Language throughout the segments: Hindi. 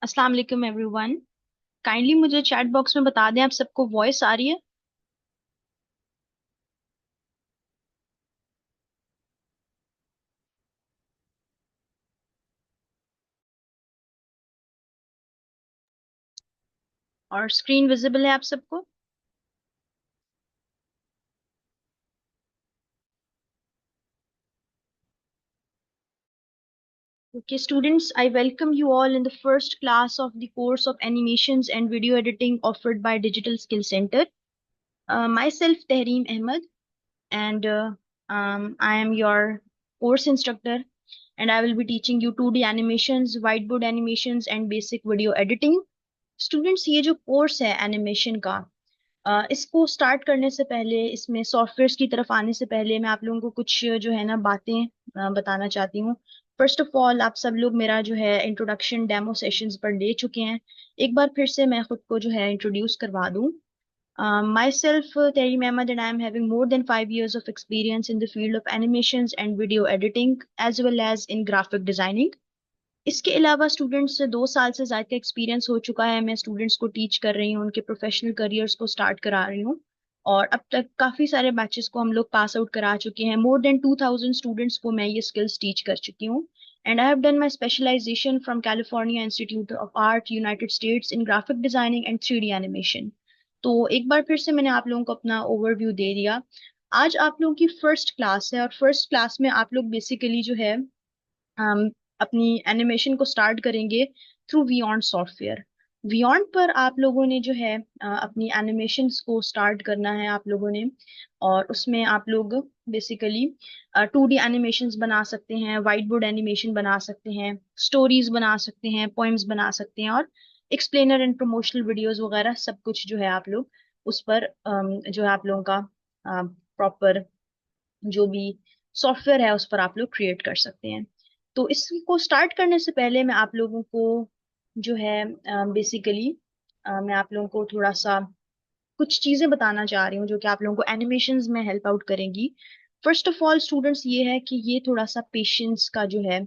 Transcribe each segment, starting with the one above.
अस्सलाम वालेकुम एवरीवन। काइंडली मुझे चैट बॉक्स में बता दें आप सबको वॉइस आ रही है। और स्क्रीन विजिबल है आप सबको। Okay, students, I welcome you all in the first class of the course of animations and video editing offered by Digital Skill Center. Myself, Tehreem Ahmed, and I am your course instructor, and I will be teaching you 2D animations, whiteboard animations, and basic video editing. Students, ये जो कोर्स है एनिमेशन का, इसको स्टार्ट करने से पहले, इसमें सॉफ्टवेयर्स की तरफ आने से पहले मैं आप लोगों को कुछ जो है ना बातें बताना चाहती हूँ। फर्स्ट ऑफ ऑल, आप सब लोग मेरा जो है इंट्रोडक्शन डेमो सेशंस पर ले चुके हैं। एक बार फिर से मैं खुद को जो है इंट्रोड्यूस करवा दूँ। Myself, Terry Mehmed, and I am having more than 5 years of experience in the field of animations and video editing, as well as in graphic designing. इसके अलावा स्टूडेंट्स से 2 साल से ज्यादा का एक्सपीरियंस हो चुका है। मैं स्टूडेंट्स को टीच कर रही हूँ, उनके प्रोफेशनल करियर्स को स्टार्ट करा रही हूँ। और अब तक काफी सारे बैचेस को हम लोग पास आउट करा चुके हैं। मोर देन 2000 स्टूडेंट्स को मैं ये स्किल्स टीच कर चुकी हूँ। And I have done my specialization from California Institute of Art, United States, in graphic designing and 3D animation. तो एक बार फिर से मैंने आप लोगों को अपना ओवरव्यू दे दिया। आज आप लोगों की फर्स्ट क्लास है, और फर्स्ट क्लास में आप लोग बेसिकली जो है हम अपनी एनिमेशन को स्टार्ट करेंगे थ्रू वियॉन्ड सॉफ्टवेयर। वियॉन्ड पर आप लोगों ने जो है अपनी एनिमेशंस को स्टार्ट करना है आप लोगों ने। और उसमें आप लोग बेसिकली 2D एनिमेशंस बना सकते हैं, वाइट बोर्ड एनिमेशन बना सकते हैं, स्टोरीज बना सकते हैं, पोएम्स बना सकते हैं, और एक्सप्लेनर एंड प्रमोशनल वीडियोस वगैरह सब कुछ जो है आप लोग उस पर जो है आप लोगों का प्रॉपर जो भी सॉफ्टवेयर है उस पर आप लोग क्रिएट कर सकते हैं। तो इसको स्टार्ट करने से पहले मैं आप लोगों को जो है बेसिकली मैं आप लोगों को थोड़ा सा कुछ चीजें बताना चाह रही हूँ जो कि आप लोगों को एनिमेशंस में हेल्प आउट करेंगी। फर्स्ट ऑफ ऑल स्टूडेंट्स, ये है कि ये थोड़ा सा पेशेंस का जो है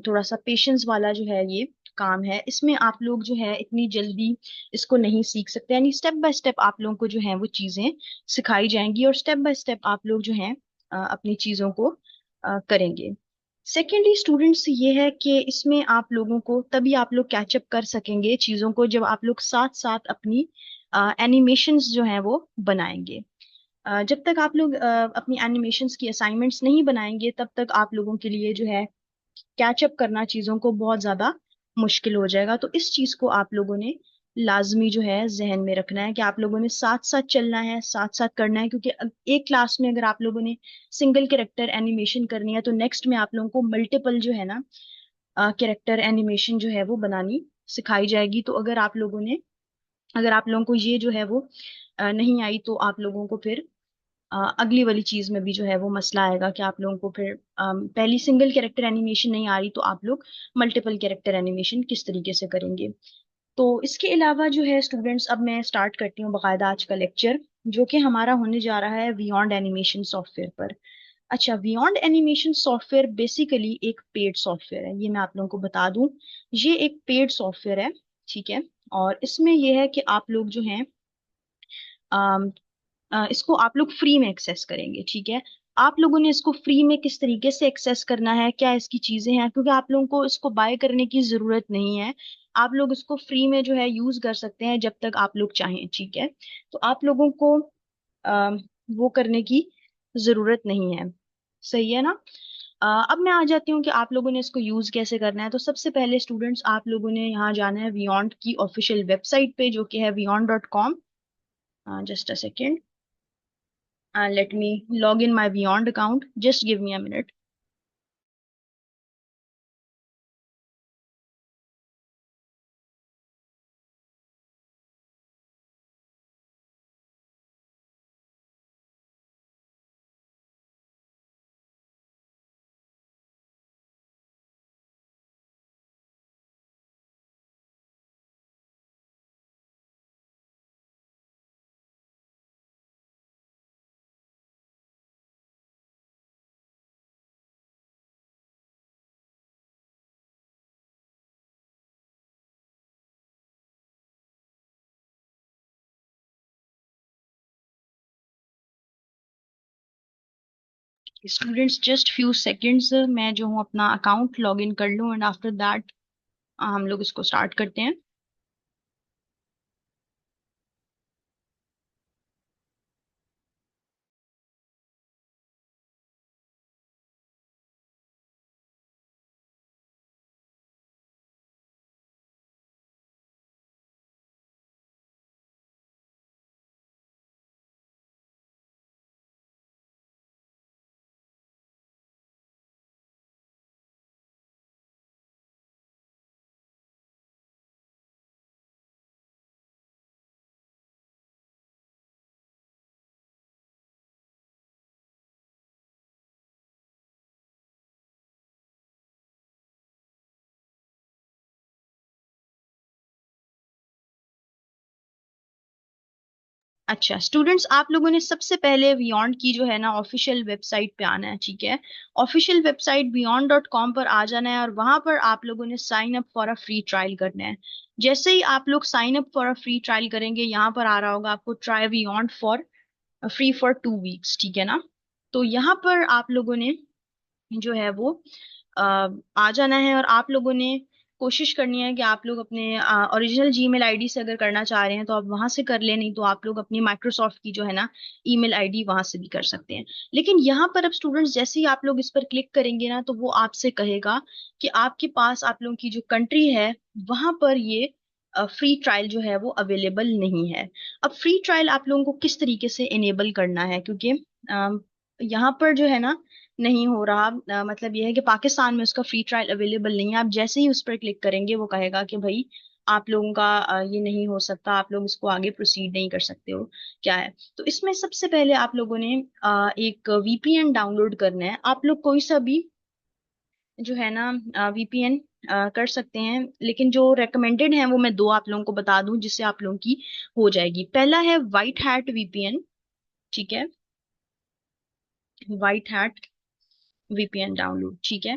थोड़ा सा पेशेंस वाला जो है ये काम है। इसमें आप लोग जो है इतनी जल्दी इसको नहीं सीख सकते, यानी स्टेप बाय स्टेप आप लोगों को जो है वो चीजें सिखाई जाएंगी, और स्टेप बाय स्टेप आप लोग जो है अपनी चीजों को करेंगे। सेकेंडली स्टूडेंट्स, ये है कि इसमें आप लोगों को तभी आप लोग कैचअप कर सकेंगे चीजों को जब आप लोग साथ साथ अपनी एनिमेशंस जो है वो बनाएंगे। जब तक आप लोग अपनी एनिमेशंस की असाइनमेंट्स नहीं बनाएंगे तब तक आप लोगों के लिए जो है कैचअप करना चीजों को बहुत ज्यादा मुश्किल हो जाएगा। तो इस चीज को आप लोगों ने लाजमी जो है जहन में रखना है कि आप लोगों ने साथ साथ चलना है, साथ साथ करना है, क्योंकि एक क्लास में अगर आप लोगों ने सिंगल कैरेक्टर एनिमेशन करनी है तो नेक्स्ट में आप लोगों को मल्टीपल जो है ना कैरेक्टर एनिमेशन जो है वो बनानी सिखाई जाएगी। तो अगर आप लोगों को ये जो है वो नहीं आई तो आप लोगों को फिर अगली वाली चीज में भी जो है वो मसला आएगा कि आप लोगों को फिर पहली सिंगल कैरेक्टर एनिमेशन नहीं आ रही तो आप लोग मल्टीपल कैरेक्टर एनिमेशन किस तरीके से करेंगे। तो इसके अलावा जो है स्टूडेंट्स, अब मैं स्टार्ट करती हूँ बाकायदा आज का लेक्चर, जो कि हमारा होने जा रहा है बियॉन्ड एनिमेशन सॉफ्टवेयर पर। अच्छा, बियॉन्ड एनिमेशन सॉफ्टवेयर बेसिकली एक पेड सॉफ्टवेयर है, ये मैं आप लोगों को बता दूं। ये एक पेड सॉफ्टवेयर है, ठीक है। और इसमें यह है कि आप लोग जो हैं इसको आप लोग फ्री में एक्सेस करेंगे, ठीक है। आप लोगों ने इसको फ्री में किस तरीके से एक्सेस करना है, क्या इसकी चीजें हैं, क्योंकि आप लोगों को इसको बाय करने की जरूरत नहीं है। आप लोग इसको फ्री में जो है यूज कर सकते हैं जब तक आप लोग चाहें, ठीक है। तो आप लोगों को आ, वो करने की जरूरत नहीं है, सही है ना। अब मैं आ जाती हूँ कि आप लोगों ने इसको यूज कैसे करना है। तो सबसे पहले स्टूडेंट्स, आप लोगों ने यहाँ जाना है बियॉन्ड की ऑफिशियल वेबसाइट पे, जो कि है beyond.com। Just a second, let me log in my Beyond account. Just give me a minute. Students just few seconds मैं जो हूँ अपना अकाउंट लॉग इन कर लूँ एंड आफ्टर दैट हम लोग इसको स्टार्ट करते हैं। अच्छा स्टूडेंट्स, आप लोगों ने सबसे पहले बियॉन्ड की जो है ना ऑफिशियल वेबसाइट पे आना है, ठीक है। ऑफिशियल वेबसाइट beyond.com पर आ जाना है और वहां पर आप लोगों ने sign up for a free trial करना है। जैसे ही आप लोग sign up for a free trial करेंगे, यहाँ पर आ रहा होगा आपको try beyond for free for 2 weeks, ठीक है ना। तो यहाँ पर आप लोगों ने जो है वो आ जाना है और आप लोगों ने कोशिश करनी है कि आप लोग अपने ओरिजिनल जीमेल आईडी से अगर करना चाह रहे हैं तो आप वहां से कर लें, नहीं तो आप लोग अपनी माइक्रोसॉफ्ट की जो है ना ईमेल आईडी वहां से भी कर सकते हैं। लेकिन यहाँ पर अब स्टूडेंट्स जैसे ही आप लोग इस पर क्लिक करेंगे ना, तो वो आपसे कहेगा कि आपके पास आप लोगों की जो कंट्री है वहां पर ये फ्री ट्रायल जो है वो अवेलेबल नहीं है। अब फ्री ट्रायल आप लोगों को किस तरीके से इनेबल करना है, क्योंकि यहाँ पर जो है ना नहीं हो रहा, मतलब यह है कि पाकिस्तान में उसका फ्री ट्रायल अवेलेबल नहीं है। आप जैसे ही उस पर क्लिक करेंगे वो कहेगा कि भाई आप लोगों का ये नहीं हो सकता, आप लोग इसको आगे प्रोसीड नहीं कर सकते हो, क्या है। तो इसमें सबसे पहले आप लोगों ने एक वीपीएन डाउनलोड करना है। आप लोग कोई सा भी जो है ना वीपीएन कर सकते हैं, लेकिन जो रेकमेंडेड है वो मैं दो आप लोगों को बता दूं जिससे आप लोगों की हो जाएगी। पहला है वाइट हैट वीपीएन, ठीक है। वाइट हैट वीपीएन डाउनलोड, ठीक है।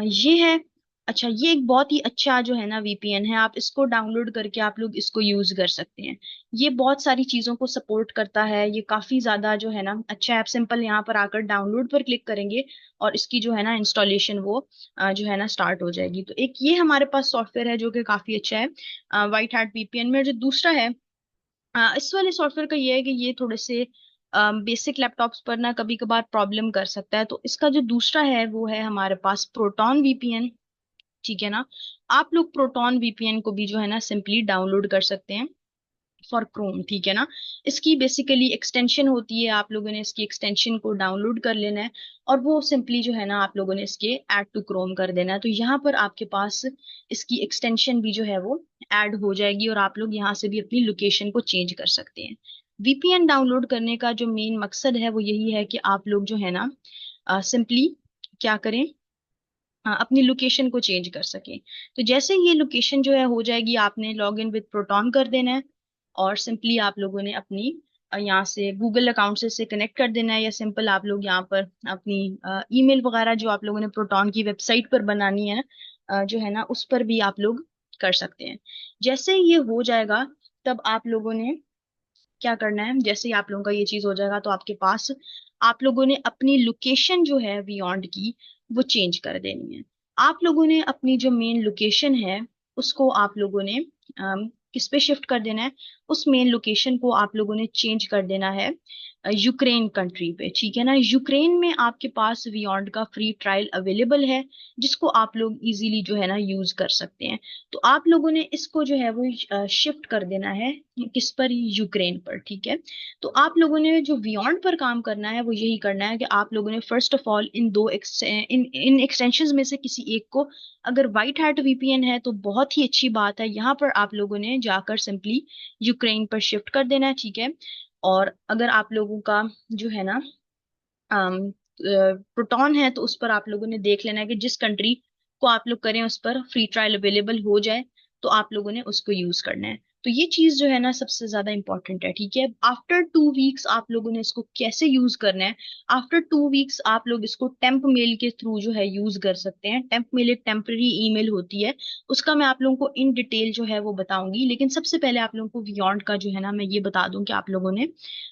ये है। अच्छा, ये एक बहुत ही अच्छा जो है ना वीपीएन है, आप इसको डाउनलोड करके आप लोग इसको यूज कर सकते हैं। ये बहुत सारी चीजों को सपोर्ट करता है, ये काफी ज्यादा जो है ना अच्छा है। आप सिंपल यहाँ पर आकर डाउनलोड पर क्लिक करेंगे और इसकी जो है ना इंस्टॉलेशन वो जो है ना स्टार्ट हो जाएगी। तो एक ये हमारे पास सॉफ्टवेयर है जो कि काफी अच्छा है वाइट हैट वीपीएन में। जो दूसरा है इस वाले सॉफ्टवेयर का ये है कि ये थोड़े से बेसिक लैपटॉप्स पर ना कभी कभार प्रॉब्लम कर सकता है। तो इसका जो दूसरा है वो है हमारे पास प्रोटॉन वीपीएन, ठीक है ना। आप लोग प्रोटॉन वीपीएन को भी जो है ना सिंपली डाउनलोड कर सकते हैं फॉर क्रोम, ठीक है ना। इसकी बेसिकली एक्सटेंशन होती है, आप लोगों ने इसकी एक्सटेंशन को डाउनलोड कर लेना है और वो सिंपली जो है ना आप लोगों ने इसके ऐड टू क्रोम कर देना है। तो यहाँ पर आपके पास इसकी एक्सटेंशन भी जो है वो ऐड हो जाएगी और आप लोग यहाँ से भी अपनी लोकेशन को चेंज कर सकते हैं। वीपीएन डाउनलोड करने का जो मेन मकसद है वो यही है कि आप लोग जो है ना सिंपली क्या करें, अपनी लोकेशन को चेंज कर सके। तो जैसे ये लोकेशन जो है हो जाएगी, आपने लॉग इन विद प्रोटॉन कर देना है और सिंपली आप लोगों ने अपनी यहाँ से गूगल अकाउंट से इसे कनेक्ट कर देना है, या सिंपल आप लोग यहाँ पर अपनी ईमेल वगैरह जो आप लोगों ने प्रोटॉन की वेबसाइट पर बनानी है जो है ना उस पर भी आप लोग कर सकते हैं। जैसे ये हो जाएगा तब आप लोगों ने क्या करना है, जैसे ही आप लोगों का ये चीज हो जाएगा तो आपके पास आप लोगों ने अपनी लोकेशन जो है बियॉन्ड की वो चेंज कर देनी है। आप लोगों ने अपनी जो मेन लोकेशन है उसको आप लोगों ने किस पे शिफ्ट कर देना है, उस मेन लोकेशन को आप लोगों ने चेंज कर देना है यूक्रेन कंट्री पे, ठीक है ना। यूक्रेन में आपके पास बियॉन्ड का फ्री ट्रायल अवेलेबल है जिसको आप लोग इजीली जो है ना यूज कर सकते हैं। तो आप लोगों ने इसको जो है वो शिफ्ट कर देना है किस पर, यूक्रेन पर, ठीक है। तो आप लोगों ने जो बियॉन्ड पर काम करना है वो यही करना है कि आप लोगों ने फर्स्ट ऑफ ऑल इन दो इन एक्सटेंशंस में से किसी एक को, अगर वाइट हैट वीपीएन है तो बहुत ही अच्छी बात है, यहाँ पर आप लोगों ने जाकर सिंपली यूक्रेन पर शिफ्ट कर देना है, ठीक है। और अगर आप लोगों का जो है ना प्रोटॉन है तो उस पर आप लोगों ने देख लेना है कि जिस कंट्री को आप लोग करें उस पर फ्री ट्रायल अवेलेबल हो जाए तो आप लोगों ने उसको यूज करना है। तो ये चीज जो है ना सबसे ज्यादा इंपॉर्टेंट है, ठीक है। आफ्टर 2 वीक्स आप लोगों ने इसको कैसे यूज करना है, आफ्टर 2 वीक्स आप लोग इसको टेम्प मेल के थ्रू जो है यूज कर सकते हैं। टेम्प मेल एक टेम्पररी ईमेल होती है, उसका मैं आप लोगों को इन डिटेल जो है वो बताऊंगी, लेकिन सबसे पहले आप लोगों को बियॉन्ड का जो है ना मैं ये बता दूं कि आप लोगों ने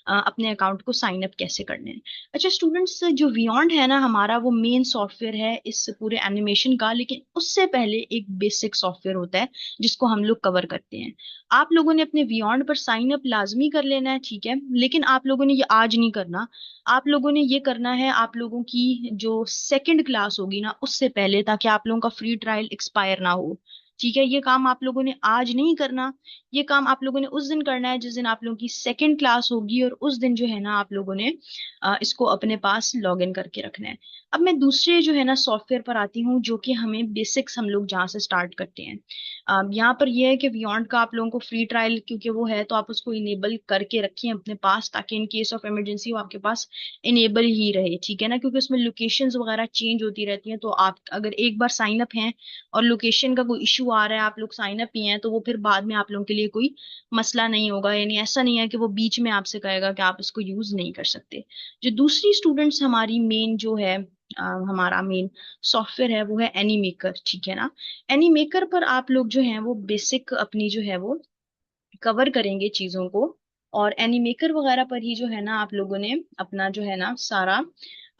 अपने अकाउंट को साइन अप कैसे करने हैं। अच्छा स्टूडेंट्स, जो बियॉन्ड है ना हमारा, वो मेन सॉफ्टवेयर है इस पूरे एनिमेशन का, लेकिन उससे पहले एक बेसिक सॉफ्टवेयर होता है जिसको हम लोग कवर करते हैं। आप लोगों ने अपने बियॉन्ड पर साइन अप लाजमी कर लेना है, ठीक है, लेकिन आप लोगों ने ये आज नहीं करना। आप लोगों ने ये करना है आप लोगों की जो सेकंड क्लास होगी ना उससे पहले, ताकि आप लोगों का फ्री ट्रायल एक्सपायर ना हो। ठीक है, ये काम आप लोगों ने आज नहीं करना। ये काम आप लोगों ने उस दिन करना है जिस दिन आप लोगों की सेकंड क्लास होगी, और उस दिन जो है ना आप लोगों ने इसको अपने पास लॉग इन करके रखना है। अब मैं दूसरे जो है ना सॉफ्टवेयर पर आती हूँ, जो कि हमें बेसिक्स हम लोग जहाँ से स्टार्ट करते हैं। यहाँ पर यह है कि बियॉन्ड का आप लोगों को फ्री ट्रायल क्योंकि वो है, तो आप उसको इनेबल करके रखिए अपने पास, ताकि इन केस ऑफ इमरजेंसी वो आपके पास इनेबल ही रहे, ठीक है ना, क्योंकि उसमें लोकेशंस वगैरह चेंज होती रहती हैं। तो आप अगर एक बार साइन अप हैं और लोकेशन का कोई इशू आ रहा है, आप लोग साइन अप ही हैं, तो वो फिर बाद में आप लोगों के लिए कोई मसला नहीं होगा। यानी ऐसा नहीं है कि वो बीच में आपसे कहेगा कि आप इसको यूज नहीं कर सकते। जो दूसरी स्टूडेंट्स हमारी मेन जो है हमारा मेन सॉफ्टवेयर है वो है एनीमेकर, ठीक है ना। एनीमेकर पर आप लोग जो हैं वो बेसिक अपनी जो है वो कवर करेंगे चीजों को, और एनीमेकर वगैरह पर ही जो है ना आप लोगों ने अपना जो है ना सारा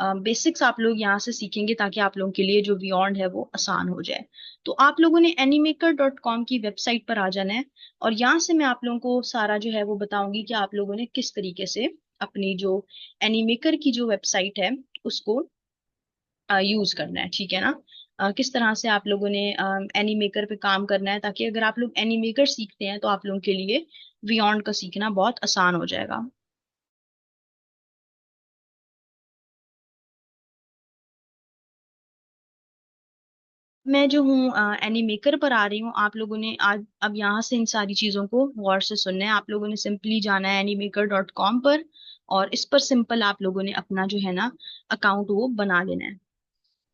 बेसिक्स आप लोग यहाँ से सीखेंगे, ताकि आप लोगों के लिए जो बियॉन्ड है वो आसान हो जाए। तो आप लोगों ने animaker.com की वेबसाइट पर आ जाना है, और यहाँ से मैं आप लोगों को सारा जो है वो बताऊंगी कि आप लोगों ने किस तरीके से अपनी जो एनीमेकर की जो वेबसाइट है उसको यूज करना है, ठीक है ना। किस तरह से आप लोगों ने एनीमेकर पे काम करना है, ताकि अगर आप लोग एनीमेकर सीखते हैं तो आप लोगों के लिए बियॉन्ड का सीखना बहुत आसान हो जाएगा। मैं जो हूँ एनीमेकर पर आ रही हूँ, आप लोगों ने आज अब यहाँ से इन सारी चीजों को गौर से सुनना है। आप लोगों ने सिंपली जाना है animaker.com पर, और इस पर सिंपल आप लोगों ने अपना जो है ना अकाउंट वो बना लेना है,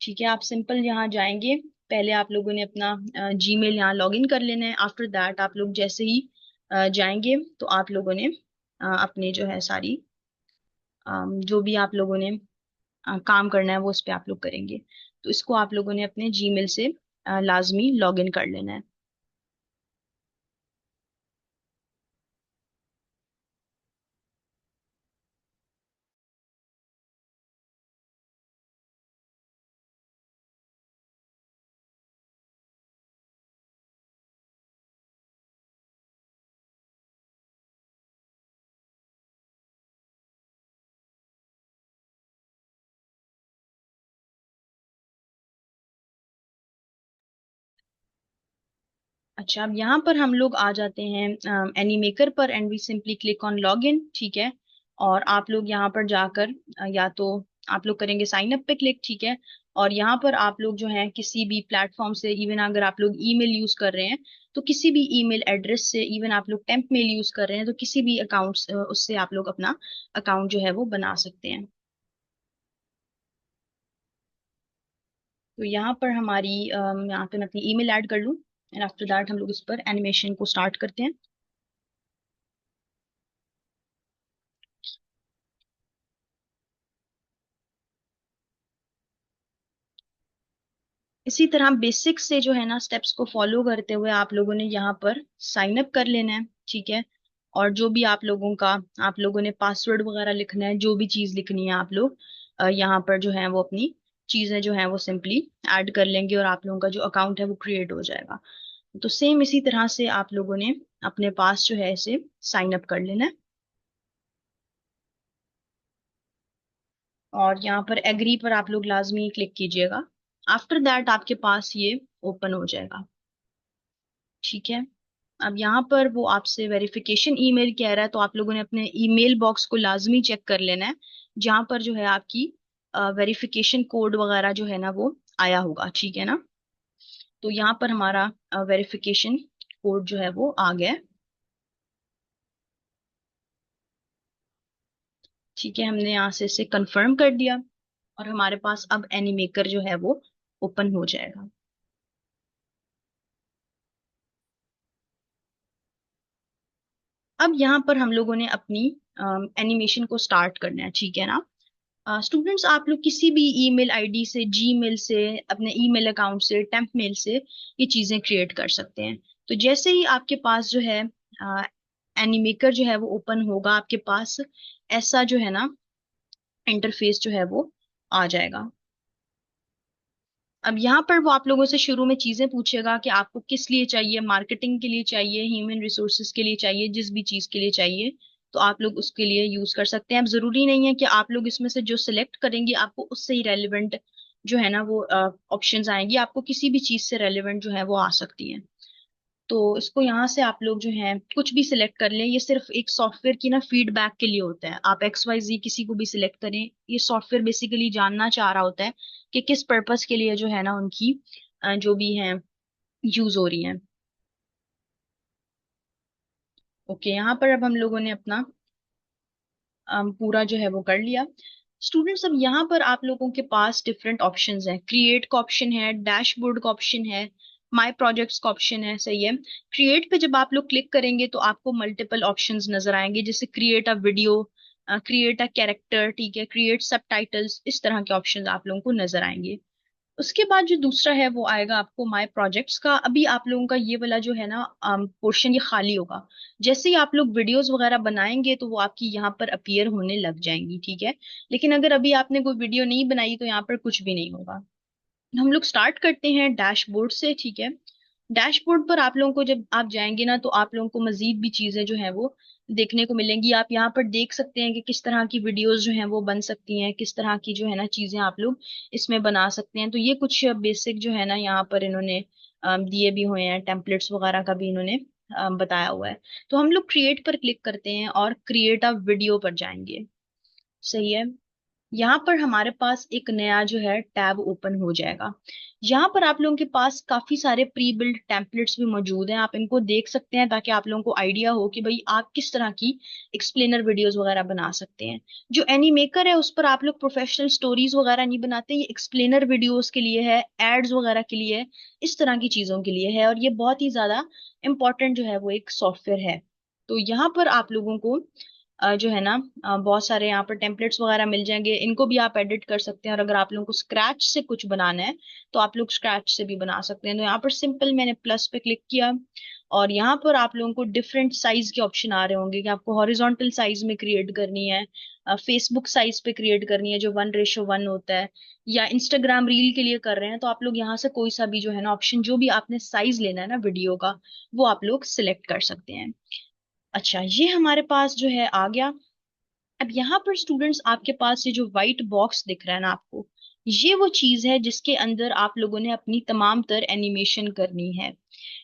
ठीक है। आप सिंपल यहाँ जाएंगे, पहले आप लोगों ने अपना जीमेल यहाँ लॉग इन कर लेना है। आफ्टर दैट आप लोग जैसे ही जाएंगे तो आप लोगों ने अपने जो है सारी जो भी आप लोगों ने काम करना है वो उस पे आप लोग करेंगे। तो इसको आप लोगों ने अपने जीमेल से लाजमी लॉग इन कर लेना है। अच्छा, अब यहाँ पर हम लोग आ जाते हैं एनीमेकर पर, and we simply click on log in, ठीक है। और आप लोग यहाँ पर जाकर या तो आप लोग करेंगे साइन अप पे क्लिक, ठीक है। और यहाँ पर आप लोग जो हैं किसी भी प्लेटफॉर्म से, इवन अगर आप लोग ईमेल यूज कर रहे हैं तो किसी भी ईमेल एड्रेस से, इवन आप लोग टेम्प मेल यूज कर रहे हैं तो किसी भी अकाउंट उससे आप लोग अपना अकाउंट जो है वो बना सकते हैं। तो यहाँ पर हमारी यहाँ पे मैं अपनी ईमेल ऐड कर लूँ, एंड आफ्टर दैट हम लोग इस पर एनिमेशन को स्टार्ट करते हैं। इसी तरह बेसिक से जो है ना स्टेप्स को फॉलो करते हुए आप लोगों ने यहाँ पर साइन अप कर लेना है, ठीक है। और जो भी आप लोगों का, आप लोगों ने पासवर्ड वगैरह लिखना है, जो भी चीज लिखनी है आप लोग यहाँ पर जो है वो अपनी चीजें जो है वो सिंपली ऐड कर लेंगे, और आप लोगों का जो अकाउंट है वो क्रिएट हो जाएगा। तो सेम इसी तरह से आप लोगों ने अपने पास जो है इसे साइन अप कर लेना है, और यहाँ पर एग्री पर आप लोग लाजमी क्लिक कीजिएगा। आफ्टर दैट आपके पास ये ओपन हो जाएगा, ठीक है। अब यहाँ पर वो आपसे वेरिफिकेशन ईमेल कह रहा है, तो आप लोगों ने अपने ईमेल बॉक्स को लाजमी चेक कर लेना है, जहाँ पर जो है आपकी वेरिफिकेशन कोड वगैरह जो है ना वो आया होगा, ठीक है ना। तो यहाँ पर हमारा वेरिफिकेशन कोड जो है वो आ गया है, ठीक है। हमने यहाँ से इसे कंफर्म कर दिया, और हमारे पास अब एनीमेकर जो है वो ओपन हो जाएगा। अब यहाँ पर हम लोगों ने अपनी एनिमेशन को स्टार्ट करना है, ठीक है ना। स्टूडेंट्स, आप लोग किसी भी ईमेल आईडी से, जीमेल से, अपने ईमेल अकाउंट से, टेम्प मेल से ये चीजें क्रिएट कर सकते हैं। तो जैसे ही आपके पास जो है एनिमेकर जो है वो ओपन होगा, आपके पास ऐसा जो है ना इंटरफेस जो है वो आ जाएगा। अब यहाँ पर वो आप लोगों से शुरू में चीजें पूछेगा कि आपको किस लिए चाहिए, मार्केटिंग के लिए चाहिए, ह्यूमन रिसोर्सेज के लिए चाहिए, जिस भी चीज के लिए चाहिए तो आप लोग उसके लिए यूज कर सकते हैं। अब जरूरी नहीं है कि आप लोग इसमें से जो सिलेक्ट करेंगे आपको उससे ही रेलिवेंट जो है ना वो ऑप्शंस आएंगी, आपको किसी भी चीज से रेलिवेंट जो है वो आ सकती है। तो इसको यहाँ से आप लोग जो है कुछ भी सिलेक्ट कर लें, ये सिर्फ एक सॉफ्टवेयर की ना फीडबैक के लिए होता है। आप एक्स वाई जी किसी को भी सिलेक्ट करें, ये सॉफ्टवेयर बेसिकली जानना चाह रहा होता है कि किस पर्पस के लिए जो है ना उनकी जो भी है यूज हो रही है। ओके, यहाँ पर अब हम लोगों ने अपना पूरा जो है वो कर लिया। स्टूडेंट्स, अब यहाँ पर आप लोगों के पास डिफरेंट ऑप्शंस हैं। क्रिएट का ऑप्शन है, डैशबोर्ड का ऑप्शन है, माय प्रोजेक्ट्स का ऑप्शन है, सही है। क्रिएट पे जब आप लोग क्लिक करेंगे तो आपको मल्टीपल ऑप्शंस नजर आएंगे, जैसे create a video, create a character, ठीक है, क्रिएट सबटाइटल्स, इस तरह के ऑप्शंस आप लोगों को नजर आएंगे। उसके बाद जो दूसरा है वो आएगा आपको माय प्रोजेक्ट्स का। अभी आप लोगों का ये वाला जो है ना पोर्शन ये खाली होगा। जैसे ही आप लोग वीडियोस वगैरह बनाएंगे तो वो आपकी यहाँ पर अपीयर होने लग जाएंगी, ठीक है। लेकिन अगर अभी आपने कोई वीडियो नहीं बनाई तो यहाँ पर कुछ भी नहीं होगा। हम लोग स्टार्ट करते हैं डैशबोर्ड से, ठीक है। डैशबोर्ड पर आप लोगों को जब आप जाएंगे ना तो आप लोगों को मजीद भी चीजें जो है वो देखने को मिलेंगी। आप यहाँ पर देख सकते हैं कि किस तरह की वीडियोस जो हैं वो बन सकती हैं, किस तरह की जो है ना चीजें आप लोग इसमें बना सकते हैं। तो ये कुछ बेसिक जो है ना यहाँ पर इन्होंने दिए भी हुए हैं, टेम्पलेट्स वगैरह का भी इन्होंने बताया हुआ है। तो हम लोग क्रिएट पर क्लिक करते हैं और क्रिएट अ वीडियो पर जाएंगे, सही है। यहाँ पर हमारे पास एक नया जो है टैब ओपन हो जाएगा। यहाँ पर आप लोगों के पास काफी सारे प्री बिल्ड टेम्पलेट्स भी मौजूद हैं, आप इनको देख सकते हैं ताकि आप लोगों को आइडिया हो कि भाई आप किस तरह की एक्सप्लेनर वीडियोस वगैरह बना सकते हैं। जो एनीमेकर है उस पर आप लोग प्रोफेशनल स्टोरीज वगैरह नहीं बनाते, ये एक्सप्लेनर वीडियोस के लिए है, एड्स वगैरह के लिए है, इस तरह की चीजों के लिए है, और ये बहुत ही ज्यादा इंपॉर्टेंट जो है वो एक सॉफ्टवेयर है। तो यहाँ पर आप लोगों को जो है ना बहुत सारे यहाँ पर टेम्पलेट्स वगैरह मिल जाएंगे, इनको भी आप एडिट कर सकते हैं। और अगर आप लोगों को स्क्रैच से कुछ बनाना है तो आप लोग स्क्रैच से भी बना सकते हैं। तो यहाँ पर सिंपल मैंने प्लस पे क्लिक किया और यहाँ पर आप लोगों को डिफरेंट साइज के ऑप्शन आ रहे होंगे कि आपको हॉरिजॉन्टल साइज में क्रिएट करनी है, फेसबुक साइज पे क्रिएट करनी है जो 1:1 होता है, या इंस्टाग्राम रील के लिए कर रहे हैं तो आप लोग यहाँ से कोई सा भी जो है ना ऑप्शन, जो भी आपने साइज लेना है ना वीडियो का, वो आप लोग सिलेक्ट कर सकते हैं। अच्छा, ये हमारे पास जो है आ गया। अब यहाँ पर स्टूडेंट्स आपके पास ये जो व्हाइट बॉक्स दिख रहा है ना आपको, ये वो चीज है जिसके अंदर आप लोगों ने अपनी तमाम तर एनिमेशन करनी है।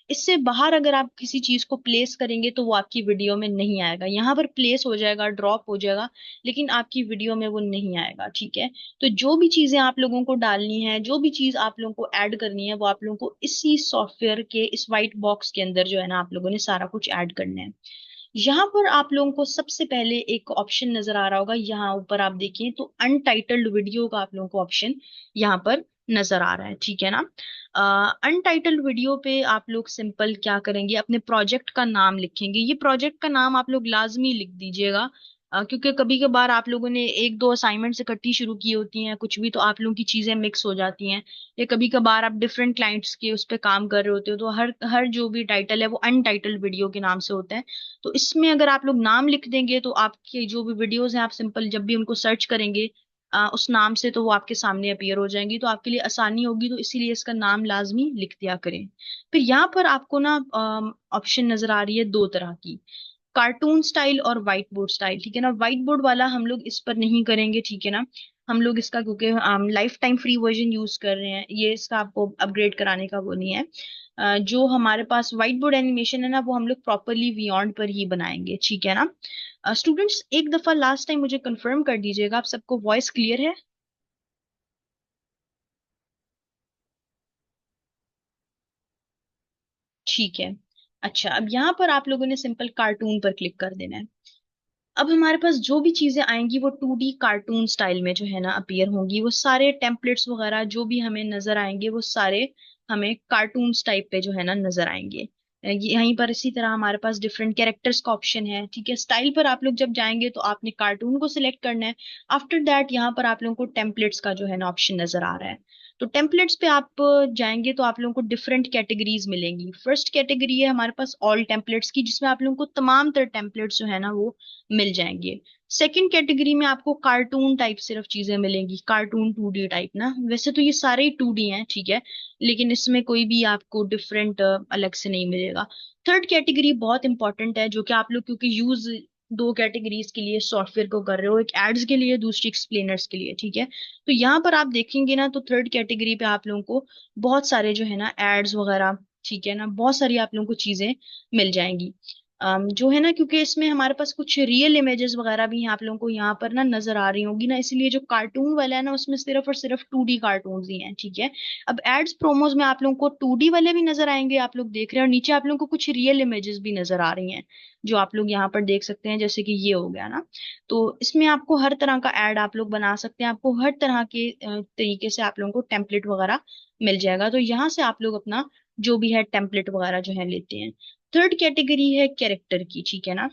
इससे बाहर अगर आप किसी चीज को प्लेस करेंगे तो वो आपकी वीडियो में नहीं आएगा। यहाँ पर प्लेस हो जाएगा, ड्रॉप हो जाएगा, लेकिन आपकी वीडियो में वो नहीं आएगा, ठीक है। तो जो भी चीजें आप लोगों को डालनी है, जो भी चीज आप लोगों को ऐड करनी है, वो आप लोगों को इसी सॉफ्टवेयर के इस व्हाइट बॉक्स के अंदर जो है ना आप लोगों ने सारा कुछ ऐड करना है। यहाँ पर आप लोगों को सबसे पहले एक ऑप्शन नजर आ रहा होगा, यहाँ ऊपर आप देखिए तो अनटाइटल्ड वीडियो का आप लोगों को ऑप्शन यहाँ पर नजर आ रहा है, ठीक है ना। अनटाइटल्ड वीडियो पे आप लोग सिंपल क्या करेंगे, अपने प्रोजेक्ट का नाम लिखेंगे। ये प्रोजेक्ट का नाम आप लोग लाजमी लिख दीजिएगा, क्योंकि कभी कभार आप लोगों ने एक दो असाइनमेंट्स इकट्ठी शुरू की होती हैं कुछ भी, तो आप लोगों की चीजें मिक्स हो जाती हैं, या कभी कभार आप डिफरेंट क्लाइंट्स के उस पर काम कर रहे होते हो, तो हर हर जो भी टाइटल है वो अनटाइटल्ड वीडियो के नाम से होता है। तो इसमें अगर आप लोग नाम लिख देंगे तो आपके जो भी वीडियोस हैं आप सिंपल जब भी उनको सर्च करेंगे उस नाम से, तो वो आपके सामने अपीयर हो जाएंगी, तो आपके लिए आसानी होगी। तो इसीलिए इसका नाम लाजमी लिख दिया करें। फिर यहाँ पर आपको ना ऑप्शन नजर आ रही है दो तरह की, कार्टून स्टाइल और व्हाइट बोर्ड स्टाइल, ठीक है ना। व्हाइट बोर्ड वाला हम लोग इस पर नहीं करेंगे, ठीक है ना। हम लोग इसका क्योंकि life time free version use कर रहे हैं, ये इसका आपको अपग्रेड कराने का वो नहीं है। जो हमारे पास व्हाइट बोर्ड एनिमेशन है ना वो हम लोग प्रॉपरली बियॉन्ड पर ही बनाएंगे, ठीक है ना। स्टूडेंट्स, एक दफा लास्ट टाइम मुझे कंफर्म कर दीजिएगा, आप सबको वॉइस क्लियर है? ठीक है। अच्छा, अब यहाँ पर आप लोगों ने सिंपल कार्टून पर क्लिक कर देना है। अब हमारे पास जो भी चीजें आएंगी वो 2D कार्टून स्टाइल में जो है ना अपीयर होंगी, वो सारे टेम्पलेट्स वगैरह जो भी हमें नजर आएंगे वो सारे हमें कार्टून टाइप पे जो है ना नजर आएंगे। यहीं पर इसी तरह हमारे पास डिफरेंट कैरेक्टर्स का ऑप्शन है। ठीक है, स्टाइल पर आप लोग जब जाएंगे तो आपने कार्टून को सिलेक्ट करना है। आफ्टर दैट यहाँ पर आप लोगों को टेम्पलेट्स का जो है ना ऑप्शन नजर आ रहा है। तो टेम्पलेट्स पे आप जाएंगे तो आप लोगों को डिफरेंट कैटेगरीज मिलेंगी। फर्स्ट कैटेगरी है हमारे पास ऑल टेम्पलेट्स की, जिसमें आप लोगों को तमाम तरह टेम्पलेट्स जो है ना वो मिल जाएंगे। सेकंड कैटेगरी में आपको कार्टून टाइप सिर्फ चीजें मिलेंगी, कार्टून 2D टाइप ना। वैसे तो ये सारे ही 2D हैं, ठीक है, लेकिन इसमें कोई भी आपको डिफरेंट अलग से नहीं मिलेगा। थर्ड कैटेगरी बहुत इंपॉर्टेंट है, जो कि आप लोग क्योंकि यूज दो कैटेगरीज के लिए सॉफ्टवेयर को कर रहे हो, एक एड्स के लिए, दूसरी एक्सप्लेनर्स के लिए। ठीक है, तो यहाँ पर आप देखेंगे ना तो थर्ड कैटेगरी पे आप लोगों को बहुत सारे जो है ना एड्स वगैरह, ठीक है ना, बहुत सारी आप लोगों को चीजें मिल जाएंगी। जो है ना, क्योंकि इसमें हमारे पास कुछ रियल इमेजेस वगैरह भी आप लोगों को यहाँ पर ना नजर आ रही होंगी ना, इसलिए जो कार्टून वाला है ना उसमें सिर्फ और सिर्फ 2D कार्टून ही हैं। ठीक है, अब एड्स प्रोमोज में आप लोगों को 2D वाले भी नजर आएंगे, आप लोग देख रहे हैं, और नीचे आप लोगों को कुछ रियल इमेजेस भी नजर आ रही हैं, जो आप लोग यहाँ पर देख सकते हैं, जैसे कि ये हो गया ना। तो इसमें आपको हर तरह का एड आप लोग बना सकते हैं, आपको हर तरह के तरीके से आप लोगों को टेम्पलेट वगैरह मिल जाएगा। तो यहाँ से आप लोग अपना जो भी है टेम्पलेट वगैरह जो है लेते हैं। थर्ड कैटेगरी है कैरेक्टर की, ठीक है ना।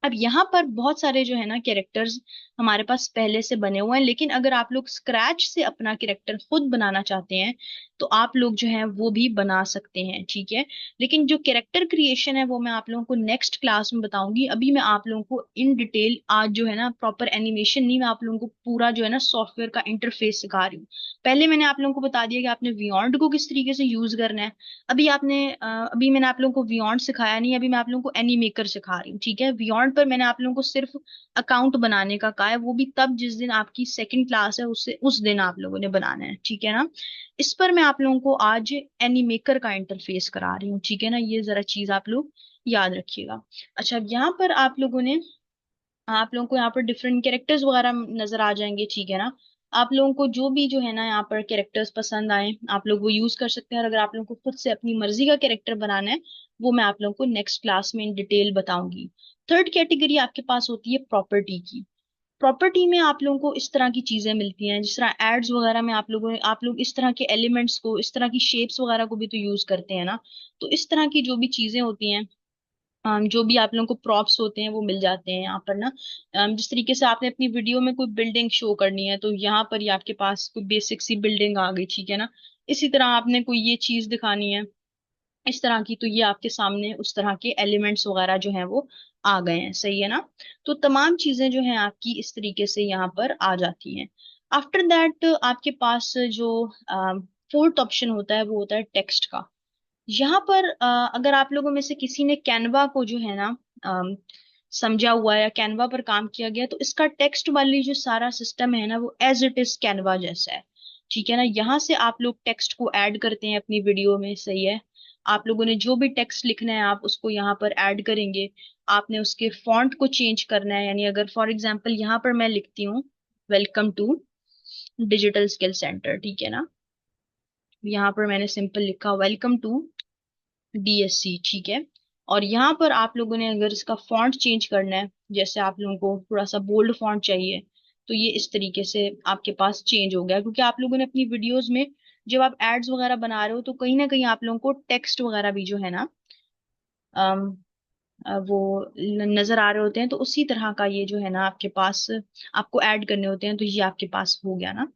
अब यहाँ पर बहुत सारे जो है ना कैरेक्टर्स हमारे पास पहले से बने हुए हैं, लेकिन अगर आप लोग स्क्रैच से अपना कैरेक्टर खुद बनाना चाहते हैं तो आप लोग जो है वो भी बना सकते हैं। ठीक है, लेकिन जो कैरेक्टर क्रिएशन है वो मैं आप लोगों को नेक्स्ट क्लास में बताऊंगी। अभी मैं आप लोगों को इन डिटेल आज जो है ना प्रॉपर एनिमेशन नहीं, मैं आप लोगों को पूरा जो है ना सॉफ्टवेयर का इंटरफेस सिखा रही हूँ। पहले मैंने आप लोगों को बता दिया कि आपने बियॉन्ड को किस तरीके से यूज करना है। अभी मैंने आप लोगों को बियॉन्ड सिखाया नहीं, अभी मैं आप लोगों को एनीमेकर सिखा रही हूँ। ठीक है, बियॉन्ड पर मैंने आप लोगों को सिर्फ अकाउंट बनाने का कहा है, वो भी तब जिस दिन आपकी सेकंड क्लास है उससे उस दिन आप लोगों ने बनाना है। ठीक है ना, इस पर मैं आप लोगों को आज एनीमेकर का इंटरफेस करा रही हूँ। ठीक है ना, ये जरा चीज आप लोग याद रखिएगा। अच्छा, यहाँ पर आप लोगों को यहाँ पर डिफरेंट कैरेक्टर्स वगैरह नजर आ जाएंगे। ठीक है ना, आप लोगों को जो भी जो है ना यहाँ पर कैरेक्टर्स पसंद आए आप लोग वो यूज कर सकते हैं, और अगर आप लोगों को खुद से अपनी मर्जी का कैरेक्टर बनाना है वो मैं आप लोगों को नेक्स्ट क्लास में इन डिटेल बताऊंगी। थर्ड कैटेगरी आपके पास होती है प्रॉपर्टी की। प्रॉपर्टी में आप लोगों को इस तरह की चीजें मिलती हैं, जिस तरह एड्स वगैरह में आप लोग इस तरह के एलिमेंट्स को, इस तरह की शेप्स वगैरह को भी तो यूज करते हैं ना। तो इस तरह की जो भी चीजें होती हैं, जो भी आप लोगों को प्रॉप्स होते हैं वो मिल जाते हैं यहाँ पर ना। जिस तरीके से आपने अपनी वीडियो में कोई बिल्डिंग शो करनी है तो यहाँ पर ही आपके पास कोई बेसिक सी बिल्डिंग आ गई। ठीक है ना, इसी तरह आपने कोई ये चीज दिखानी है इस तरह की, तो ये आपके सामने उस तरह के एलिमेंट्स वगैरह जो हैं वो आ गए हैं। सही है ना, तो तमाम चीजें जो हैं आपकी इस तरीके से यहाँ पर आ जाती हैं। आफ्टर दैट आपके पास जो फोर्थ ऑप्शन होता है वो होता है टेक्स्ट का। यहाँ पर अगर आप लोगों में से किसी ने कैनवा को जो है ना समझा हुआ है या कैनवा पर काम किया गया, तो इसका टेक्स्ट वाली जो सारा सिस्टम है ना वो एज इट इज कैनवा जैसा है। ठीक है ना, यहाँ से आप लोग टेक्स्ट को ऐड करते हैं अपनी वीडियो में। सही है, आप लोगों ने जो भी टेक्स्ट लिखना है आप उसको यहाँ पर ऐड करेंगे। आपने उसके फॉन्ट को चेंज करना है, यानी अगर फॉर एग्जाम्पल यहाँ पर मैं लिखती हूँ welcome to digital skill centre, ठीक है ना, यहाँ पर मैंने सिंपल लिखा वेलकम टू DSC। ठीक है, और यहाँ पर आप लोगों ने अगर इसका फॉन्ट चेंज करना है, जैसे आप लोगों को थोड़ा सा बोल्ड फॉन्ट चाहिए, तो ये इस तरीके से आपके पास चेंज हो गया, क्योंकि आप लोगों ने अपनी वीडियोस में जब आप एड्स वगैरह बना रहे हो तो कहीं ना कहीं आप लोगों को टेक्स्ट वगैरह भी जो है ना वो नजर आ रहे होते हैं, तो उसी तरह का ये जो है ना आपके पास आपको ऐड करने होते हैं। तो ये आपके पास हो गया ना।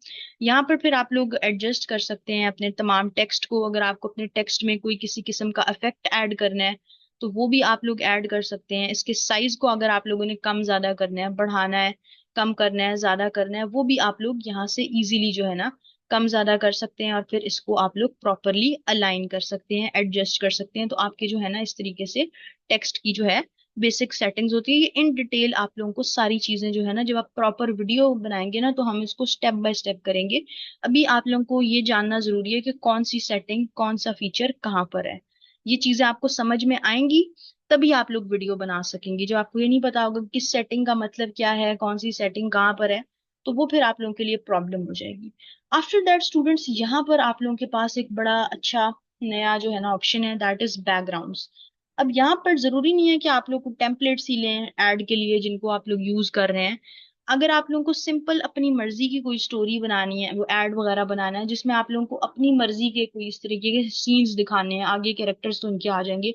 यहाँ पर फिर आप लोग एडजस्ट कर सकते हैं अपने तमाम टेक्स्ट को। अगर आपको अपने टेक्स्ट में कोई किसी किस्म का इफेक्ट ऐड करना है तो वो भी आप लोग ऐड कर सकते हैं। इसके साइज को अगर आप लोगों ने कम ज्यादा करना है, बढ़ाना है, कम करना है, ज्यादा करना है, वो भी आप लोग यहाँ से इजीली जो है ना कम ज्यादा कर सकते हैं, और फिर इसको आप लोग प्रॉपरली अलाइन कर सकते हैं, एडजस्ट कर सकते हैं। तो आपके जो है ना इस तरीके से टेक्स्ट की जो है बेसिक सेटिंग्स होती है। ये इन डिटेल आप लोगों को सारी चीजें जो है ना, जब आप प्रॉपर वीडियो बनाएंगे ना तो हम इसको स्टेप बाय स्टेप करेंगे। अभी आप लोगों को ये जानना जरूरी है कि कौन सी सेटिंग, कौन सा फीचर कहाँ पर है। ये चीजें आपको समझ में आएंगी तभी आप लोग वीडियो बना सकेंगे। जो आपको ये नहीं पता होगा कि किस सेटिंग का मतलब क्या है, कौन सी सेटिंग कहाँ पर है, तो वो फिर आप लोगों के लिए प्रॉब्लम हो जाएगी। आफ्टर दैट स्टूडेंट्स, यहाँ पर आप लोगों के पास एक बड़ा अच्छा नया जो है ना ऑप्शन है, दैट इज बैकग्राउंड्स। अब यहाँ पर जरूरी नहीं है कि आप लोग को टेम्पलेट्स ही लें ऐड के लिए जिनको आप लोग यूज कर रहे हैं। अगर आप लोगों को सिंपल अपनी मर्जी की कोई स्टोरी बनानी है, वो एड वगैरह बनाना है जिसमें आप लोगों को अपनी मर्जी के कोई इस तरीके के सीन्स दिखाने हैं, आगे कैरेक्टर्स तो उनके आ जाएंगे।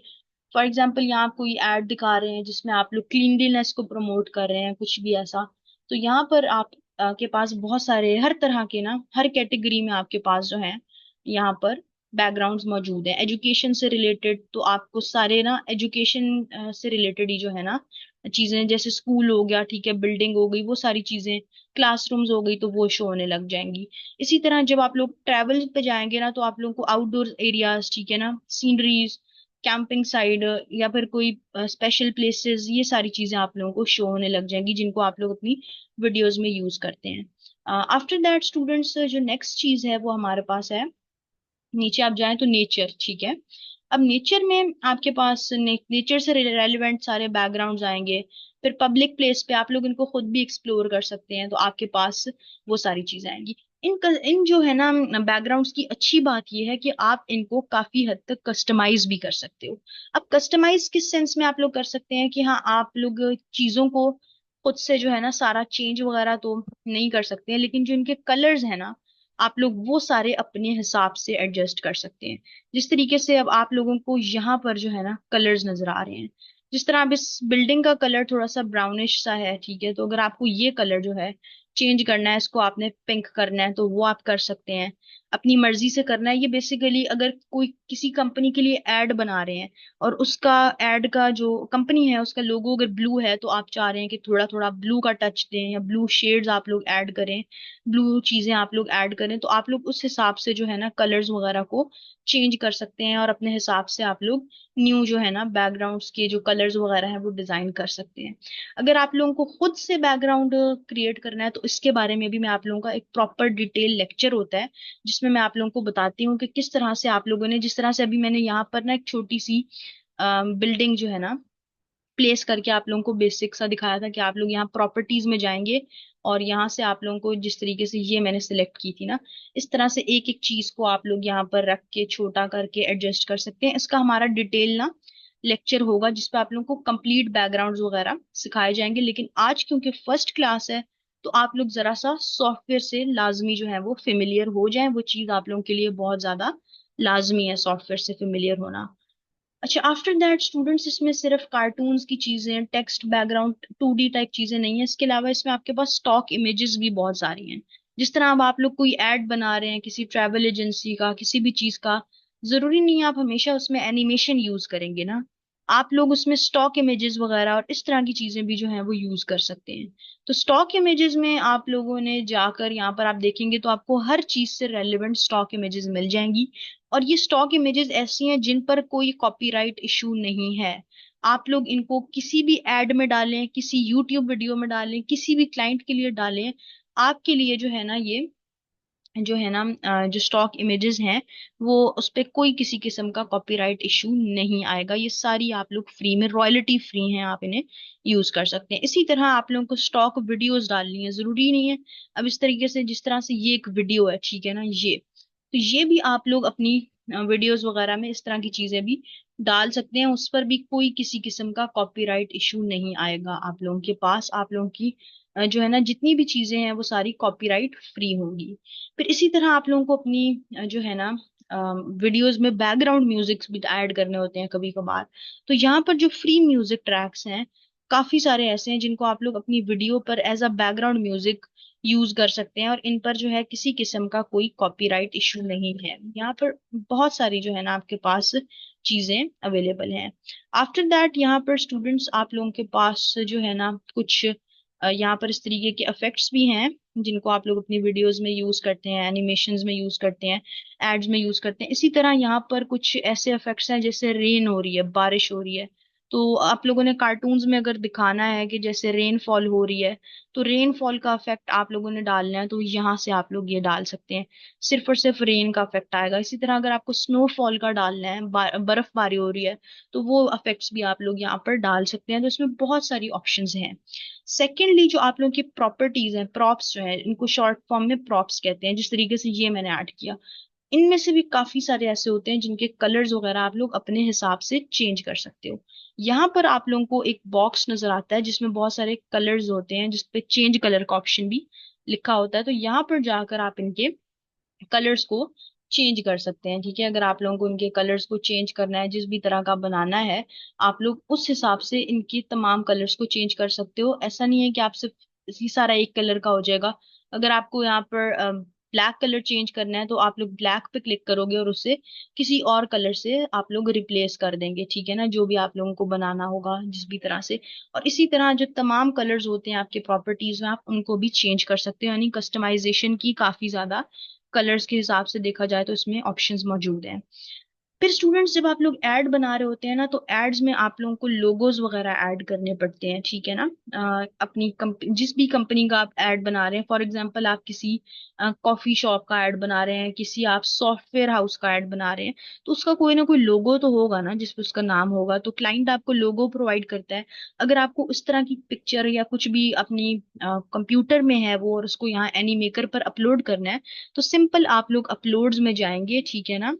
फॉर एग्जाम्पल यहाँ आप कोई एड दिखा रहे हैं जिसमें आप लोग क्लीनलीनेस को प्रमोट कर रहे हैं, कुछ भी ऐसा, तो यहाँ पर आप के पास बहुत सारे हर तरह के ना, हर कैटेगरी में आपके पास जो है यहाँ पर बैकग्राउंड्स मौजूद हैं। एजुकेशन से रिलेटेड तो आपको सारे ना एजुकेशन से रिलेटेड ही जो है ना चीजें, जैसे स्कूल हो गया, ठीक है, बिल्डिंग हो गई, वो सारी चीजें, क्लासरूम्स हो गई, तो वो शो होने लग जाएंगी। इसी तरह जब आप लोग ट्रैवल पे जाएंगे ना, तो आप लोगों को आउटडोर एरियाज, ठीक है ना, सीनरीज, कैंपिंग साइड या फिर कोई स्पेशल प्लेसेस, ये सारी चीजें आप लोगों को शो होने लग जाएंगी जिनको आप लोग अपनी वीडियोस में यूज करते हैं। आफ्टर दैट स्टूडेंट्स, जो नेक्स्ट चीज है वो हमारे पास है, नीचे आप जाएं तो नेचर, ठीक है। अब नेचर में आपके पास नेचर से रिलेवेंट सारे बैकग्राउंड्स आएंगे। फिर पब्लिक प्लेस पे आप लोग इनको खुद भी एक्सप्लोर कर सकते हैं, तो आपके पास वो सारी चीजें आएंगी। इन जो है ना बैकग्राउंड्स की अच्छी बात ये है कि आप इनको काफी हद तक कस्टमाइज भी कर सकते हो। अब कस्टमाइज किस सेंस में आप लोग कर सकते हैं कि हाँ, आप लोग चीजों को खुद से जो है ना सारा चेंज वगैरह तो नहीं कर सकते हैं, लेकिन जो इनके कलर्स है ना, आप लोग वो सारे अपने हिसाब से एडजस्ट कर सकते हैं। जिस तरीके से अब आप लोगों को यहाँ पर जो है ना कलर्स नजर आ रहे हैं, जिस तरह अब इस बिल्डिंग का कलर थोड़ा सा ब्राउनिश सा है, ठीक है, तो अगर आपको ये कलर जो है चेंज करना है, इसको आपने पिंक करना है, तो वो आप कर सकते हैं। अपनी मर्जी से करना है, ये बेसिकली अगर कोई किसी कंपनी के लिए एड बना रहे हैं और उसका एड का जो कंपनी है उसका लोगो अगर ब्लू है, तो आप चाह रहे हैं कि थोड़ा थोड़ा ब्लू का टच दें या ब्लू शेड्स आप लोग ऐड करें, ब्लू चीजें आप लोग ऐड करें, तो आप लोग उस हिसाब से जो है ना कलर्स वगैरह को चेंज कर सकते हैं और अपने हिसाब से आप लोग न्यू जो है ना बैकग्राउंड्स के जो कलर्स वगैरह हैं वो डिजाइन कर सकते हैं। अगर आप लोगों को खुद से बैकग्राउंड क्रिएट करना है, तो इसके बारे में भी मैं आप लोगों का एक प्रॉपर डिटेल लेक्चर होता है जिसमें मैं आप लोगों को बताती हूँ कि किस तरह से आप लोगों ने, जिस तरह से अभी मैंने यहाँ पर ना एक छोटी सी बिल्डिंग जो है ना प्लेस करके आप लोगों को बेसिक सा दिखाया था कि आप लोग यहाँ प्रॉपर्टीज में जाएंगे और यहाँ से आप लोगों को जिस तरीके से ये मैंने सिलेक्ट की थी ना, इस तरह से एक एक चीज को आप लोग यहाँ पर रख के छोटा करके एडजस्ट कर सकते हैं। इसका हमारा डिटेल ना लेक्चर होगा जिसपे आप लोगों को कंप्लीट बैकग्राउंड्स वगैरह सिखाए जाएंगे, लेकिन आज क्योंकि फर्स्ट क्लास है, तो आप लोग जरा सा सॉफ्टवेयर से लाजमी जो है वो फेमिलियर हो जाएं। वो चीज आप लोगों के लिए बहुत ज्यादा लाजमी है, सॉफ्टवेयर से फेमिलियर होना। अच्छा, आफ्टर दैट स्टूडेंट्स, इसमें सिर्फ कार्टून्स की चीजें, टेक्स्ट बैकग्राउंड 2D टाइप चीजें नहीं है, इसके अलावा इसमें आपके पास स्टॉक इमेजेस भी बहुत सारी हैं। जिस तरह अब आप लोग कोई एड बना रहे हैं किसी ट्रैवल एजेंसी का, किसी भी चीज का, जरूरी नहीं है आप हमेशा उसमें एनिमेशन यूज करेंगे ना, आप लोग उसमें स्टॉक इमेजेस वगैरह और इस तरह की चीजें भी जो है वो यूज कर सकते हैं। तो स्टॉक इमेजेस में आप लोगों ने जाकर यहाँ पर आप देखेंगे तो आपको हर चीज से रेलिवेंट स्टॉक इमेजेस मिल जाएंगी। और ये स्टॉक इमेजेस ऐसी हैं जिन पर कोई कॉपीराइट इशू नहीं है। आप लोग इनको किसी भी एड में डालें, किसी यूट्यूब वीडियो में डालें, किसी भी क्लाइंट के लिए डालें, आपके लिए जो है ना ये जो है ना जो स्टॉक इमेजेस हैं वो उस पे कोई किसी किस्म का कॉपीराइट इशू नहीं आएगा। ये सारी आप लोग फ्री में, रॉयल्टी फ्री हैं, आप इन्हें यूज कर सकते हैं। इसी तरह आप लोगों को स्टॉक वीडियोस डालनी है, जरूरी नहीं है अब इस तरीके से, जिस तरह से ये एक वीडियो है, ठीक है ना, ये तो ये भी आप लोग अपनी वीडियोस वगैरह में इस तरह की चीजें भी डाल सकते हैं, उस पर भी कोई किसी किस्म का कॉपीराइट इशू नहीं आएगा आप लोगों के पास। आप लोगों की जो है ना जितनी भी चीजें हैं वो सारी कॉपीराइट फ्री होंगी। फिर इसी तरह आप लोगों को अपनी जो है ना वीडियोस में बैकग्राउंड म्यूजिक भी ऐड करने होते हैं कभी कभार। तो यहाँ पर जो फ्री म्यूजिक ट्रैक्स हैं, काफी सारे ऐसे हैं जिनको आप लोग अपनी वीडियो पर as a background music use कर सकते हैं और इन पर जो है किसी किस्म का कोई कॉपीराइट इशू नहीं है। यहाँ पर बहुत सारी जो है ना आपके पास चीजें अवेलेबल हैं। आफ्टर दैट यहाँ पर स्टूडेंट्स आप लोगों के पास जो है ना कुछ यहाँ पर इस तरीके के इफेक्ट्स भी हैं जिनको आप लोग अपनी वीडियोस में यूज करते हैं, एनिमेशंस में यूज करते हैं, एड्स में यूज करते हैं। इसी तरह यहाँ पर कुछ ऐसे इफेक्ट्स हैं जैसे रेन हो रही है, बारिश हो रही है, तो आप लोगों ने कार्टून्स में अगर दिखाना है कि जैसे रेन फॉल हो रही है, तो रेन फॉल का इफेक्ट आप लोगों ने डालना है, तो यहाँ से आप लोग ये डाल सकते हैं, सिर्फ और सिर्फ रेन का इफेक्ट आएगा। इसी तरह अगर आपको स्नोफॉल का डालना है, बर्फबारी हो रही है, तो वो इफेक्ट्स भी आप लोग यहाँ पर डाल सकते हैं। तो इसमें बहुत सारी ऑप्शंस हैं। सेकेंडली, जो आप लोगों की प्रॉपर्टीज हैं, प्रॉप्स जो है, इनको शॉर्ट फॉर्म में प्रॉप्स कहते हैं, जिस तरीके से ये मैंने ऐड किया, इनमें से भी काफी सारे ऐसे होते हैं जिनके कलर्स वगैरह आप लोग अपने हिसाब से चेंज कर सकते हो। यहाँ पर आप लोगों को एक बॉक्स नजर आता है जिसमें बहुत सारे कलर्स होते हैं, जिसपे चेंज कलर का ऑप्शन भी लिखा होता है। तो यहाँ पर जाकर आप इनके कलर्स को चेंज कर सकते हैं। ठीक है, अगर आप लोगों को इनके कलर्स को चेंज करना है, जिस भी तरह का बनाना है, आप लोग उस हिसाब से इनके तमाम कलर्स को चेंज कर सकते हो। ऐसा नहीं है कि आप सिर्फ इसी सारा एक कलर का हो जाएगा। अगर आपको यहाँ पर ब्लैक कलर चेंज करना है तो आप लोग ब्लैक पे क्लिक करोगे और उससे किसी और कलर से आप लोग रिप्लेस कर देंगे। ठीक है ना, जो भी आप लोगों को बनाना होगा जिस भी तरह से। और इसी तरह जो तमाम कलर्स होते हैं आपके प्रॉपर्टीज में, आप उनको भी चेंज कर सकते हो। यानी कस्टमाइजेशन की काफी ज्यादा, कलर्स के हिसाब से देखा जाए तो इसमें ऑप्शंस मौजूद हैं। फिर स्टूडेंट्स, जब आप लोग ऐड बना रहे होते हैं ना, तो एड्स में आप लोगों को लोगोज वगैरह ऐड करने पड़ते हैं। ठीक है ना, अपनी जिस भी कंपनी का आप ऐड बना रहे हैं, फॉर एग्जांपल आप किसी कॉफी शॉप का ऐड बना रहे हैं, किसी आप सॉफ्टवेयर हाउस का ऐड बना रहे हैं, तो उसका कोई ना कोई लोगो तो होगा ना जिसपे उसका नाम होगा। तो क्लाइंट आपको लोगो प्रोवाइड करता है। अगर आपको इस तरह की पिक्चर या कुछ भी अपनी कंप्यूटर में है वो, और उसको यहाँ एनीमेकर पर अपलोड करना है, तो सिंपल आप लोग अपलोड्स में जाएंगे। ठीक है ना,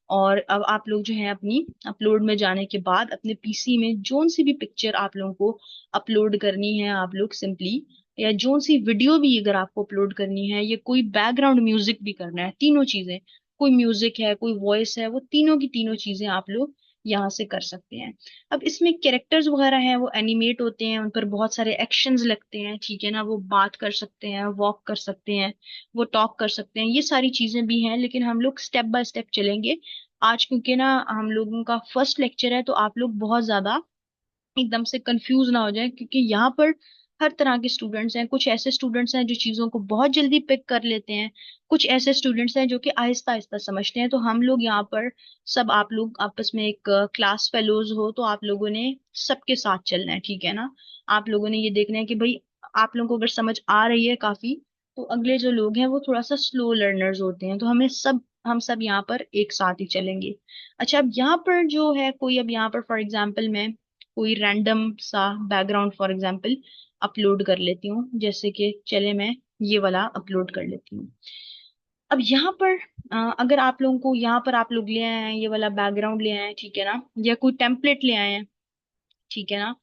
और अब आप लोग जो है अपनी अपलोड में जाने के बाद अपने पीसी में जोन सी भी पिक्चर आप लोगों को अपलोड करनी है, आप लोग सिंपली, या जोन सी वीडियो भी अगर आपको अपलोड करनी है, या कोई बैकग्राउंड म्यूजिक भी करना है, तीनों चीजें, कोई म्यूजिक है कोई वॉइस है, वो तीनों की तीनों चीजें आप लोग यहाँ से कर सकते हैं। अब इसमें कैरेक्टर्स वगैरह हैं, वो एनिमेट होते हैं, उन पर बहुत सारे एक्शंस लगते हैं। ठीक है ना, वो बात कर सकते हैं, वॉक कर सकते हैं, वो टॉक कर सकते हैं, ये सारी चीजें भी हैं। लेकिन हम लोग स्टेप बाय स्टेप चलेंगे आज, क्योंकि ना हम लोगों का फर्स्ट लेक्चर है, तो आप लोग बहुत ज्यादा एकदम से कंफ्यूज ना हो जाए, क्योंकि यहाँ पर हर तरह के स्टूडेंट्स हैं। कुछ ऐसे स्टूडेंट्स हैं जो चीजों को बहुत जल्दी पिक कर लेते हैं, कुछ ऐसे स्टूडेंट्स हैं जो कि आहिस्ता आहिस्ता समझते हैं। तो हम लोग यहाँ पर सब, आप लोग आपस में एक क्लास फेलोज हो, तो आप लोगों ने सबके साथ चलना है। ठीक है ना, आप लोगों ने ये देखना है कि भाई आप लोगों को अगर समझ आ रही है काफी, तो अगले जो लोग हैं वो थोड़ा सा स्लो लर्नर्स होते हैं, तो हम सब यहाँ पर एक साथ ही चलेंगे। अच्छा, अब यहाँ पर जो है कोई, अब यहाँ पर फॉर एग्जाम्पल मैं कोई रैंडम सा बैकग्राउंड फॉर एग्जांपल अपलोड कर लेती हूँ, जैसे कि चले मैं ये वाला अपलोड कर लेती हूँ। अब यहाँ पर अगर आप लोगों को, यहाँ पर आप लोग ले आए हैं ये वाला बैकग्राउंड ले आए हैं, ठीक है ना, या कोई टेम्पलेट ले आए हैं, ठीक है ना,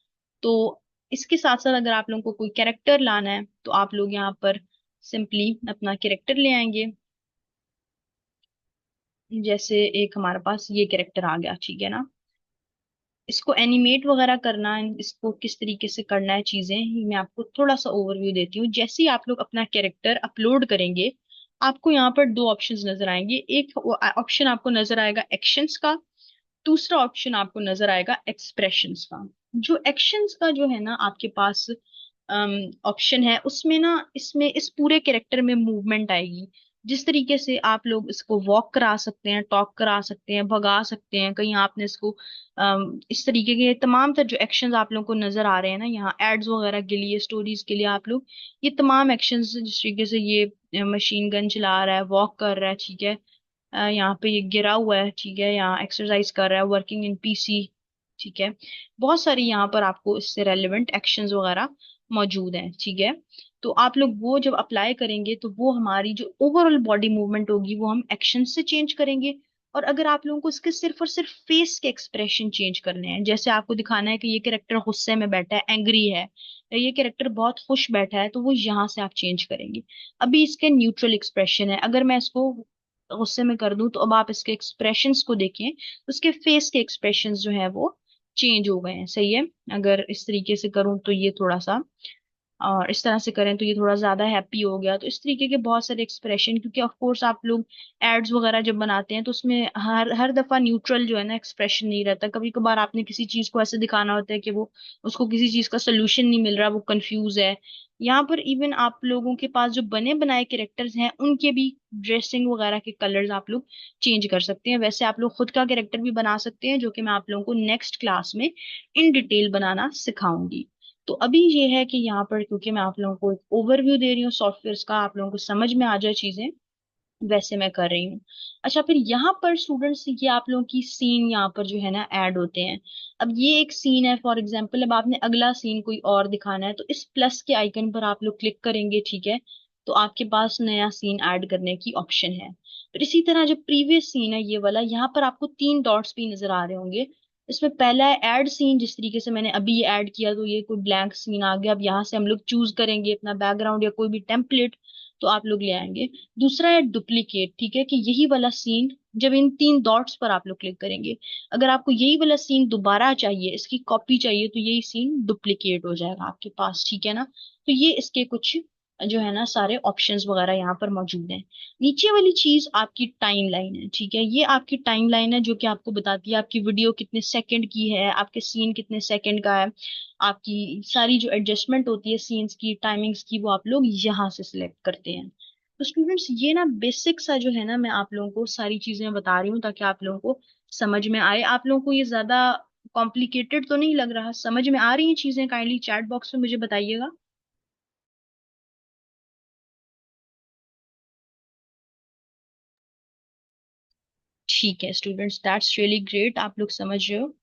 तो इसके साथ साथ अगर आप लोगों को कोई कैरेक्टर लाना है, तो आप लोग यहाँ पर सिंपली अपना कैरेक्टर ले आएंगे। जैसे एक हमारे पास ये कैरेक्टर आ गया, ठीक है ना, इसको एनिमेट वगैरह करना, इसको किस तरीके से करना है चीजें, मैं आपको थोड़ा सा ओवरव्यू देती हूँ। जैसे ही आप लोग अपना कैरेक्टर अपलोड करेंगे, आपको यहाँ पर दो ऑप्शंस नजर आएंगे। एक ऑप्शन आपको नजर आएगा एक्शंस का, दूसरा ऑप्शन आपको नजर आएगा एक्सप्रेशंस का। जो एक्शंस का जो है ना आपके पास ऑप्शन है, उसमें ना, इसमें इस पूरे कैरेक्टर में मूवमेंट आएगी। जिस तरीके से आप लोग इसको वॉक करा सकते हैं, टॉक करा सकते हैं, भगा सकते हैं कहीं, आपने इसको इस तरीके के तमाम तर जो एक्शंस आप लोगों को नजर आ रहे हैं ना यहाँ एड्स वगैरह के लिए, स्टोरीज के लिए, आप लोग ये तमाम एक्शंस, जिस तरीके से ये मशीन गन चला रहा है, वॉक कर रहा है, ठीक है, यहाँ पे ये गिरा हुआ है, ठीक है, यहाँ एक्सरसाइज कर रहा है, वर्किंग इन पीसी, ठीक है, बहुत सारी यहाँ पर आपको इससे रेलिवेंट एक्शंस वगैरह मौजूद हैं। ठीक है, तो आप लोग वो जब अप्लाई करेंगे, तो वो हमारी जो ओवरऑल बॉडी मूवमेंट होगी वो हम एक्शन से चेंज करेंगे। और अगर आप लोगों को इसके सिर्फ और सिर्फ फेस के एक्सप्रेशन चेंज करने हैं, जैसे आपको दिखाना है कि ये कैरेक्टर गुस्से में बैठा है, एंग्री है, या ये कैरेक्टर बहुत खुश बैठा है, तो वो यहाँ से आप चेंज करेंगे। अभी इसके न्यूट्रल एक्सप्रेशन है, अगर मैं इसको गुस्से में कर दूं, तो अब आप इसके एक्सप्रेशंस को देखें, तो उसके फेस के एक्सप्रेशंस जो है वो चेंज हो गए हैं। सही है, अगर इस तरीके से करूं तो ये थोड़ा सा, और इस तरह से करें तो ये थोड़ा ज्यादा हैप्पी हो गया। तो इस तरीके के बहुत सारे एक्सप्रेशन, क्योंकि ऑफ कोर्स आप लोग एड्स वगैरह जब बनाते हैं, तो उसमें हर हर दफा न्यूट्रल जो है ना एक्सप्रेशन नहीं रहता। कभी कभार आपने किसी चीज को ऐसे दिखाना होता है कि वो, उसको किसी चीज का सोल्यूशन नहीं मिल रहा, वो कंफ्यूज है। यहाँ पर इवन आप लोगों के पास जो बने बनाए कैरेक्टर्स हैं, उनके भी ड्रेसिंग वगैरह के कलर्स आप लोग चेंज कर सकते हैं। वैसे आप लोग खुद का कैरेक्टर भी बना सकते हैं, जो कि मैं आप लोगों को नेक्स्ट क्लास में इन डिटेल बनाना सिखाऊंगी। तो अभी ये है कि यहाँ पर, क्योंकि मैं आप लोगों को एक ओवरव्यू दे रही हूँ सॉफ्टवेयर का, आप लोगों को समझ में आ जाए चीजें, वैसे मैं कर रही हूँ। अच्छा, फिर यहाँ पर स्टूडेंट्स, ये आप लोगों की सीन यहाँ पर जो है ना ऐड होते हैं। अब ये एक सीन है फॉर एग्जाम्पल, अब आपने अगला सीन कोई और दिखाना है, तो इस प्लस के आइकन पर आप लोग क्लिक करेंगे, ठीक है, तो आपके पास नया सीन ऐड करने की ऑप्शन है। फिर इसी तरह जो प्रीवियस सीन है ये वाला, यहाँ पर आपको 3 डॉट्स भी नजर आ रहे होंगे। इसमें पहला है ऐड सीन, जिस तरीके से मैंने अभी ये ऐड किया तो ये कोई ब्लैंक सीन आ गया। अब यहाँ से हम लोग चूज करेंगे अपना बैकग्राउंड या कोई भी टेम्पलेट, तो आप लोग ले आएंगे। दूसरा है डुप्लीकेट, ठीक है, कि यही वाला सीन जब इन 3 डॉट्स पर आप लोग क्लिक करेंगे, अगर आपको यही वाला सीन दोबारा चाहिए, इसकी कॉपी चाहिए, तो यही सीन डुप्लीकेट हो जाएगा आपके पास, ठीक है ना। तो ये इसके कुछ जो है ना सारे ऑप्शंस वगैरह यहाँ पर मौजूद हैं। नीचे वाली चीज आपकी टाइम लाइन है, ठीक है, ये आपकी टाइम लाइन है जो कि आपको बताती है आपकी वीडियो कितने सेकंड की है, आपके सीन कितने सेकंड का है। आपकी सारी जो एडजस्टमेंट होती है सीन्स की, टाइमिंग्स की, वो आप लोग यहाँ से सिलेक्ट करते हैं। तो स्टूडेंट्स ये ना बेसिक सा जो है ना, मैं आप लोगों को सारी चीजें बता रही हूँ ताकि आप लोगों को समझ में आए। आप लोगों को ये ज्यादा कॉम्प्लिकेटेड तो नहीं लग रहा? समझ में आ रही हैं चीजें? काइंडली चैट बॉक्स में मुझे बताइएगा। ठीक है स्टूडेंट्स, दैट्स रियली ग्रेट, आप लोग समझ रहे हो।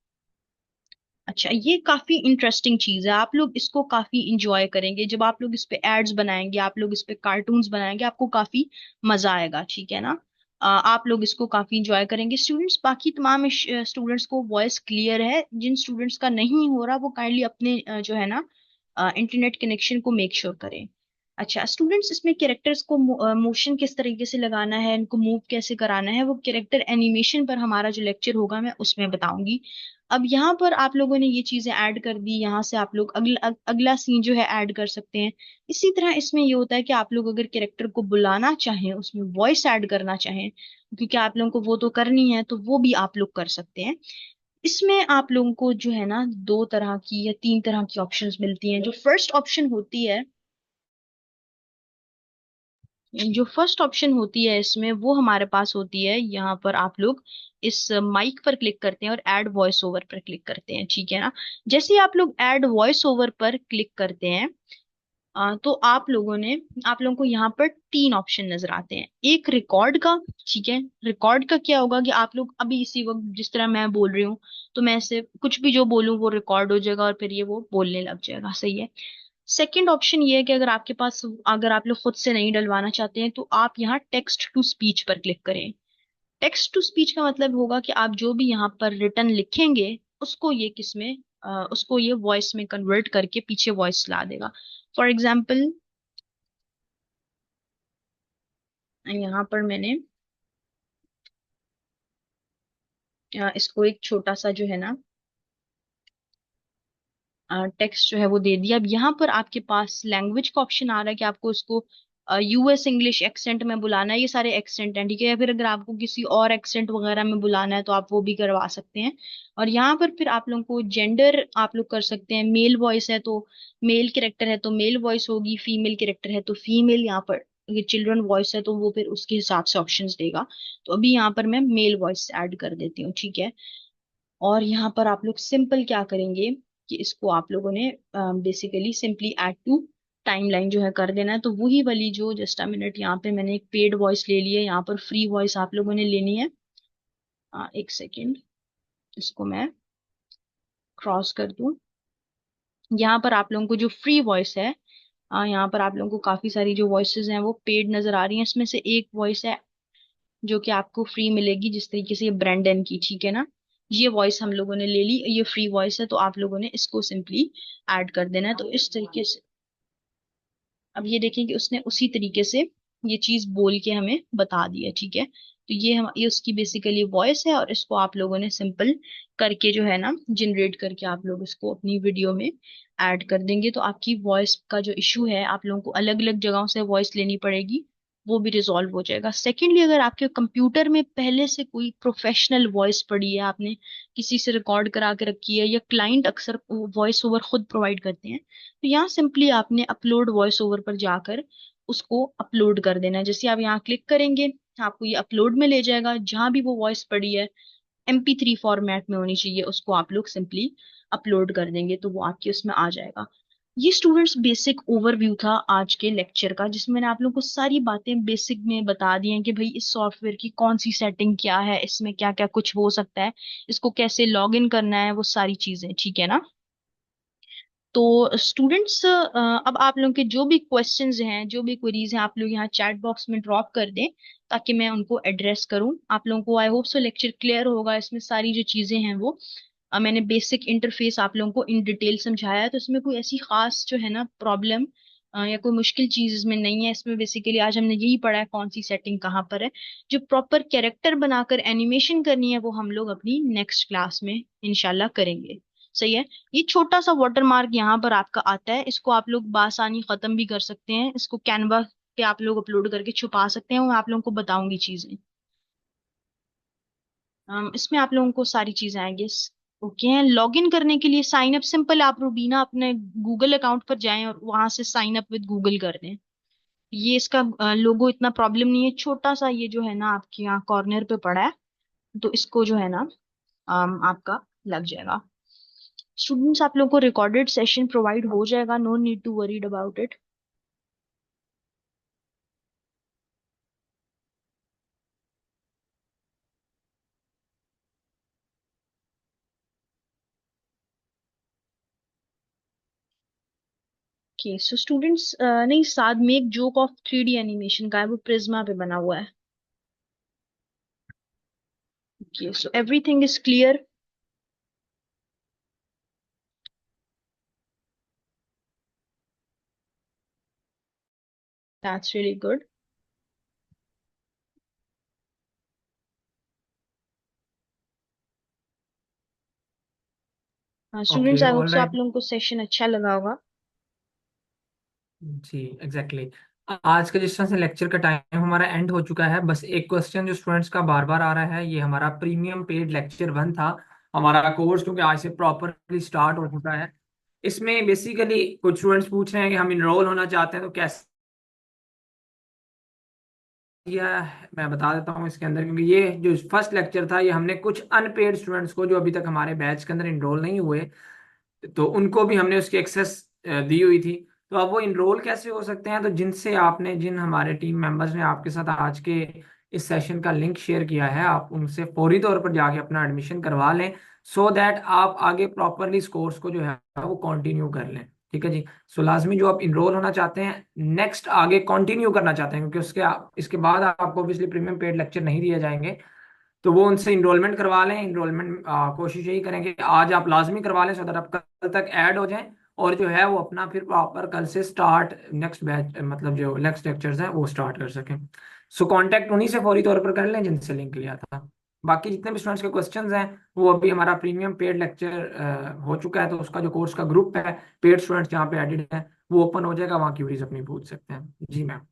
अच्छा, ये काफी इंटरेस्टिंग चीज है, आप लोग इसको काफी इंजॉय करेंगे जब आप लोग इस पे एड्स बनाएंगे, आप लोग इस पे कार्टून्स बनाएंगे, आपको काफी मजा आएगा, ठीक है ना। आप लोग इसको काफी इंजॉय करेंगे स्टूडेंट्स। बाकी तमाम स्टूडेंट्स को वॉइस क्लियर है? जिन स्टूडेंट्स का नहीं हो रहा वो काइंडली अपने जो है ना इंटरनेट कनेक्शन को मेक श्योर करें। अच्छा स्टूडेंट्स, इसमें कैरेक्टर्स को मोशन किस तरीके से लगाना है, इनको मूव कैसे कराना है, वो कैरेक्टर एनिमेशन पर हमारा जो लेक्चर होगा मैं उसमें बताऊंगी। अब यहाँ पर आप लोगों ने ये चीजें ऐड कर दी, यहाँ से आप लोग अगला सीन जो है ऐड कर सकते हैं। इसी तरह इसमें ये होता है कि आप लोग अगर कैरेक्टर को बुलाना चाहें, उसमें वॉइस ऐड करना चाहें, क्योंकि आप लोगों को वो तो करनी है, तो वो भी आप लोग कर सकते हैं। इसमें आप लोगों को जो है ना 2 तरह की या 3 तरह की ऑप्शंस मिलती हैं। जो फर्स्ट ऑप्शन होती है इसमें, वो हमारे पास होती है यहाँ पर। आप लोग इस माइक पर क्लिक करते हैं और ऐड वॉइस ओवर पर क्लिक करते हैं, ठीक है ना। जैसे ही आप लोग ऐड वॉइस ओवर पर क्लिक करते हैं, तो आप लोगों को यहाँ पर 3 ऑप्शन नजर आते हैं। एक रिकॉर्ड का, ठीक है, रिकॉर्ड का क्या होगा कि आप लोग अभी इसी वक्त जिस तरह मैं बोल रही हूँ, तो मैं ऐसे कुछ भी जो बोलूँ वो रिकॉर्ड हो जाएगा और फिर ये वो बोलने लग जाएगा, सही है। सेकंड ऑप्शन ये है कि अगर आप लोग खुद से नहीं डलवाना चाहते हैं, तो आप यहाँ टेक्स्ट टू स्पीच पर क्लिक करें। टेक्स्ट टू स्पीच का मतलब होगा कि आप जो भी यहाँ पर रिटर्न लिखेंगे, उसको ये उसको ये वॉइस में कन्वर्ट करके पीछे वॉइस ला देगा। फॉर एग्जाम्पल, यहाँ पर मैंने इसको एक छोटा सा जो है ना टेक्स्ट जो है वो दे दिया। अब यहाँ पर आपके पास लैंग्वेज का ऑप्शन आ रहा है कि आपको इसको यूएस इंग्लिश एक्सेंट में बुलाना है, ये सारे एक्सेंट हैं, ठीक है, या फिर अगर आपको किसी और एक्सेंट वगैरह में बुलाना है तो आप वो भी करवा सकते हैं। और यहाँ पर फिर आप लोगों को जेंडर आप लोग कर सकते हैं। मेल वॉइस है तो मेल कैरेक्टर है तो मेल वॉइस होगी, फीमेल कैरेक्टर है तो फीमेल। यहाँ पर ये चिल्ड्रन वॉइस है तो वो फिर उसके हिसाब से ऑप्शंस देगा। तो अभी यहाँ पर मैं मेल वॉइस ऐड कर देती हूँ, ठीक है। और यहाँ पर आप लोग सिंपल क्या करेंगे कि इसको आप लोगों ने basically simply add to timeline जो है कर देना है। तो वही वाली जो जस्ट अ मिनट, यहाँ पे मैंने एक पेड वॉइस ले ली है, यहाँ पर फ्री वॉइस आप लोगों ने लेनी है। एक सेकेंड, इसको मैं क्रॉस कर दूं। यहाँ पर आप लोगों को जो फ्री वॉइस है, यहाँ पर आप लोगों को काफी सारी जो वॉइसेस हैं वो पेड नजर आ रही हैं। इसमें से एक वॉइस है जो कि आपको फ्री मिलेगी, जिस तरीके से ये ब्रेंडन की, ठीक है ना। ये वॉइस हम लोगों ने ले ली, ये फ्री वॉइस है, तो आप लोगों ने इसको सिंपली ऐड कर देना है। तो इस तरीके से अब ये देखें कि उसने उसी तरीके से ये चीज बोल के हमें बता दी है, ठीक है। तो ये उसकी बेसिकली वॉइस है, और इसको आप लोगों ने सिंपल करके जो है ना जनरेट करके आप लोग इसको अपनी वीडियो में ऐड कर देंगे। तो आपकी वॉइस का जो इशू है, आप लोगों को अलग अलग जगहों से वॉइस लेनी पड़ेगी, वो भी रिजॉल्व हो जाएगा। सेकेंडली, अगर आपके कंप्यूटर में पहले से कोई प्रोफेशनल वॉइस पड़ी है, आपने किसी से रिकॉर्ड करा के रखी है, या क्लाइंट अक्सर वॉइस ओवर खुद प्रोवाइड करते हैं, तो यहाँ सिंपली आपने अपलोड वॉइस ओवर पर जाकर उसको अपलोड कर देना है। जैसे आप यहाँ क्लिक करेंगे, आपको ये अपलोड में ले जाएगा। जहां भी वो वॉइस पड़ी है MP3 फॉर्मेट में होनी चाहिए, उसको आप लोग सिंपली अपलोड कर देंगे, तो वो आपके उसमें आ जाएगा। ये स्टूडेंट्स बेसिक ओवरव्यू था आज के लेक्चर का, जिसमें मैंने आप लोगों को सारी बातें बेसिक में बता दी हैं कि भाई इस सॉफ्टवेयर की कौन सी सेटिंग क्या है, इसमें क्या क्या कुछ हो सकता है, इसको कैसे लॉग इन करना है, वो सारी चीजें, ठीक है ना। तो स्टूडेंट्स, अब आप लोगों के जो भी क्वेश्चंस हैं, जो भी क्वेरीज हैं, आप लोग यहाँ चैट बॉक्स में ड्रॉप कर दें ताकि मैं उनको एड्रेस करूं। आप लोगों को I hope so lecture clear होगा। इसमें सारी जो चीजें हैं वो मैंने बेसिक इंटरफेस आप लोगों को इन डिटेल समझाया है, तो इसमें कोई ऐसी खास जो है ना प्रॉब्लम या कोई मुश्किल चीज इसमें नहीं है। इसमें बेसिकली आज हमने यही पढ़ा है कौन सी सेटिंग कहाँ पर है। जो प्रॉपर कैरेक्टर बनाकर एनिमेशन करनी है वो हम लोग अपनी नेक्स्ट क्लास में इंशाल्लाह करेंगे। सही है। ये छोटा सा वाटर मार्क यहाँ पर आपका आता है, इसको आप लोग बासानी खत्म भी कर सकते हैं। इसको कैनवा पे आप लोग अपलोड करके छुपा सकते हैं, मैं आप लोगों को बताऊंगी चीजें। इसमें आप लोगों को सारी चीजें आएंगी। ओके हैं। लॉग इन करने के लिए साइन अप सिंपल, आप रूबीना अपने गूगल अकाउंट पर जाएं और वहां से साइन अप विद गूगल कर दें। ये इसका लोगो इतना प्रॉब्लम नहीं है, छोटा सा ये जो है ना आपके यहाँ कॉर्नर पे पड़ा है, तो इसको जो है ना आपका लग जाएगा। स्टूडेंट्स, आप लोगों को रिकॉर्डेड सेशन प्रोवाइड हो जाएगा, no need to worried about it. Okay so students, नहीं, साथ में एक जोक ऑफ 3D एनिमेशन का है, वो प्रिज्मा पे बना हुआ है। Okay so everything is clear. That's really good. Students, okay, I hope all so आप राइट। लोगों को सेशन अच्छा लगा होगा। जी, एग्जैक्टली आज का जिस तरह से लेक्चर का टाइम हमारा एंड हो चुका है, बस एक क्वेश्चन जो स्टूडेंट्स का बार बार आ रहा है, ये हमारा प्रीमियम पेड लेक्चर 1 था। हमारा कोर्स क्योंकि आज से प्रॉपरली स्टार्ट हो चुका है। इसमें बेसिकली कुछ स्टूडेंट्स पूछ रहे हैं कि हम इनरोल होना चाहते हैं तो कैसे किया है। मैं बता देता हूँ इसके अंदर, क्योंकि ये जो फर्स्ट लेक्चर था ये हमने कुछ अनपेड स्टूडेंट्स को जो अभी तक हमारे बैच के अंदर इनरोल नहीं हुए, तो उनको भी हमने उसकी एक्सेस दी हुई थी। तो अब वो इनरोल कैसे हो सकते हैं, तो जिन हमारे टीम मेंबर्स ने आपके साथ आज के इस सेशन का लिंक शेयर किया है, आप उनसे फौरी तौर पर जाके अपना एडमिशन करवा लें, सो दैट आप आगे प्रॉपरली इस कोर्स को जो है वो कंटिन्यू कर लें। ठीक है जी। सो लाजमी जो आप इनरोल होना चाहते हैं, नेक्स्ट आगे कंटिन्यू करना चाहते हैं, क्योंकि इसके बाद आपको ऑब्वियसली प्रीमियम पेड लेक्चर नहीं दिए जाएंगे, तो वो उनसे इनरोलमेंट करवा लें। इनरोलमेंट कोशिश यही करेंगे कि आज आप लाजमी करवा लें, सो दैट आप कल तक ऐड हो जाएं, और जो है वो अपना फिर प्रॉपर कल से स्टार्ट नेक्स्ट बैच, मतलब जो नेक्स्ट लेक्चर्स हैं वो स्टार्ट कर सकें। सो कांटेक्ट उन्हीं से फौरी तौर पर कर लें जिनसे लिंक लिया था। बाकी जितने भी स्टूडेंट्स के क्वेश्चंस हैं, वो अभी हमारा प्रीमियम पेड लेक्चर हो चुका है, तो उसका जो कोर्स का ग्रुप है, पेड स्टूडेंट्स जहाँ पे एडिड है, वो ओपन हो जाएगा, वहाँ क्यूरीज अपनी पूछ सकते हैं। जी मैम।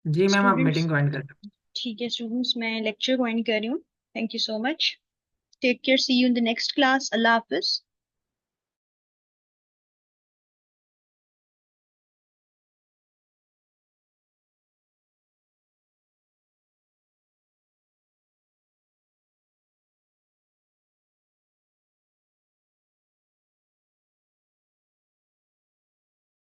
जी मैम, आप स्टूडेंट्स, मीटिंग को एंड कर सकते ठीक है स्टूडेंट्स, मैं लेक्चर को एंड कर रही हूँ। Thank you so much. Take care, see you in the next class. अल्लाह हाफिज।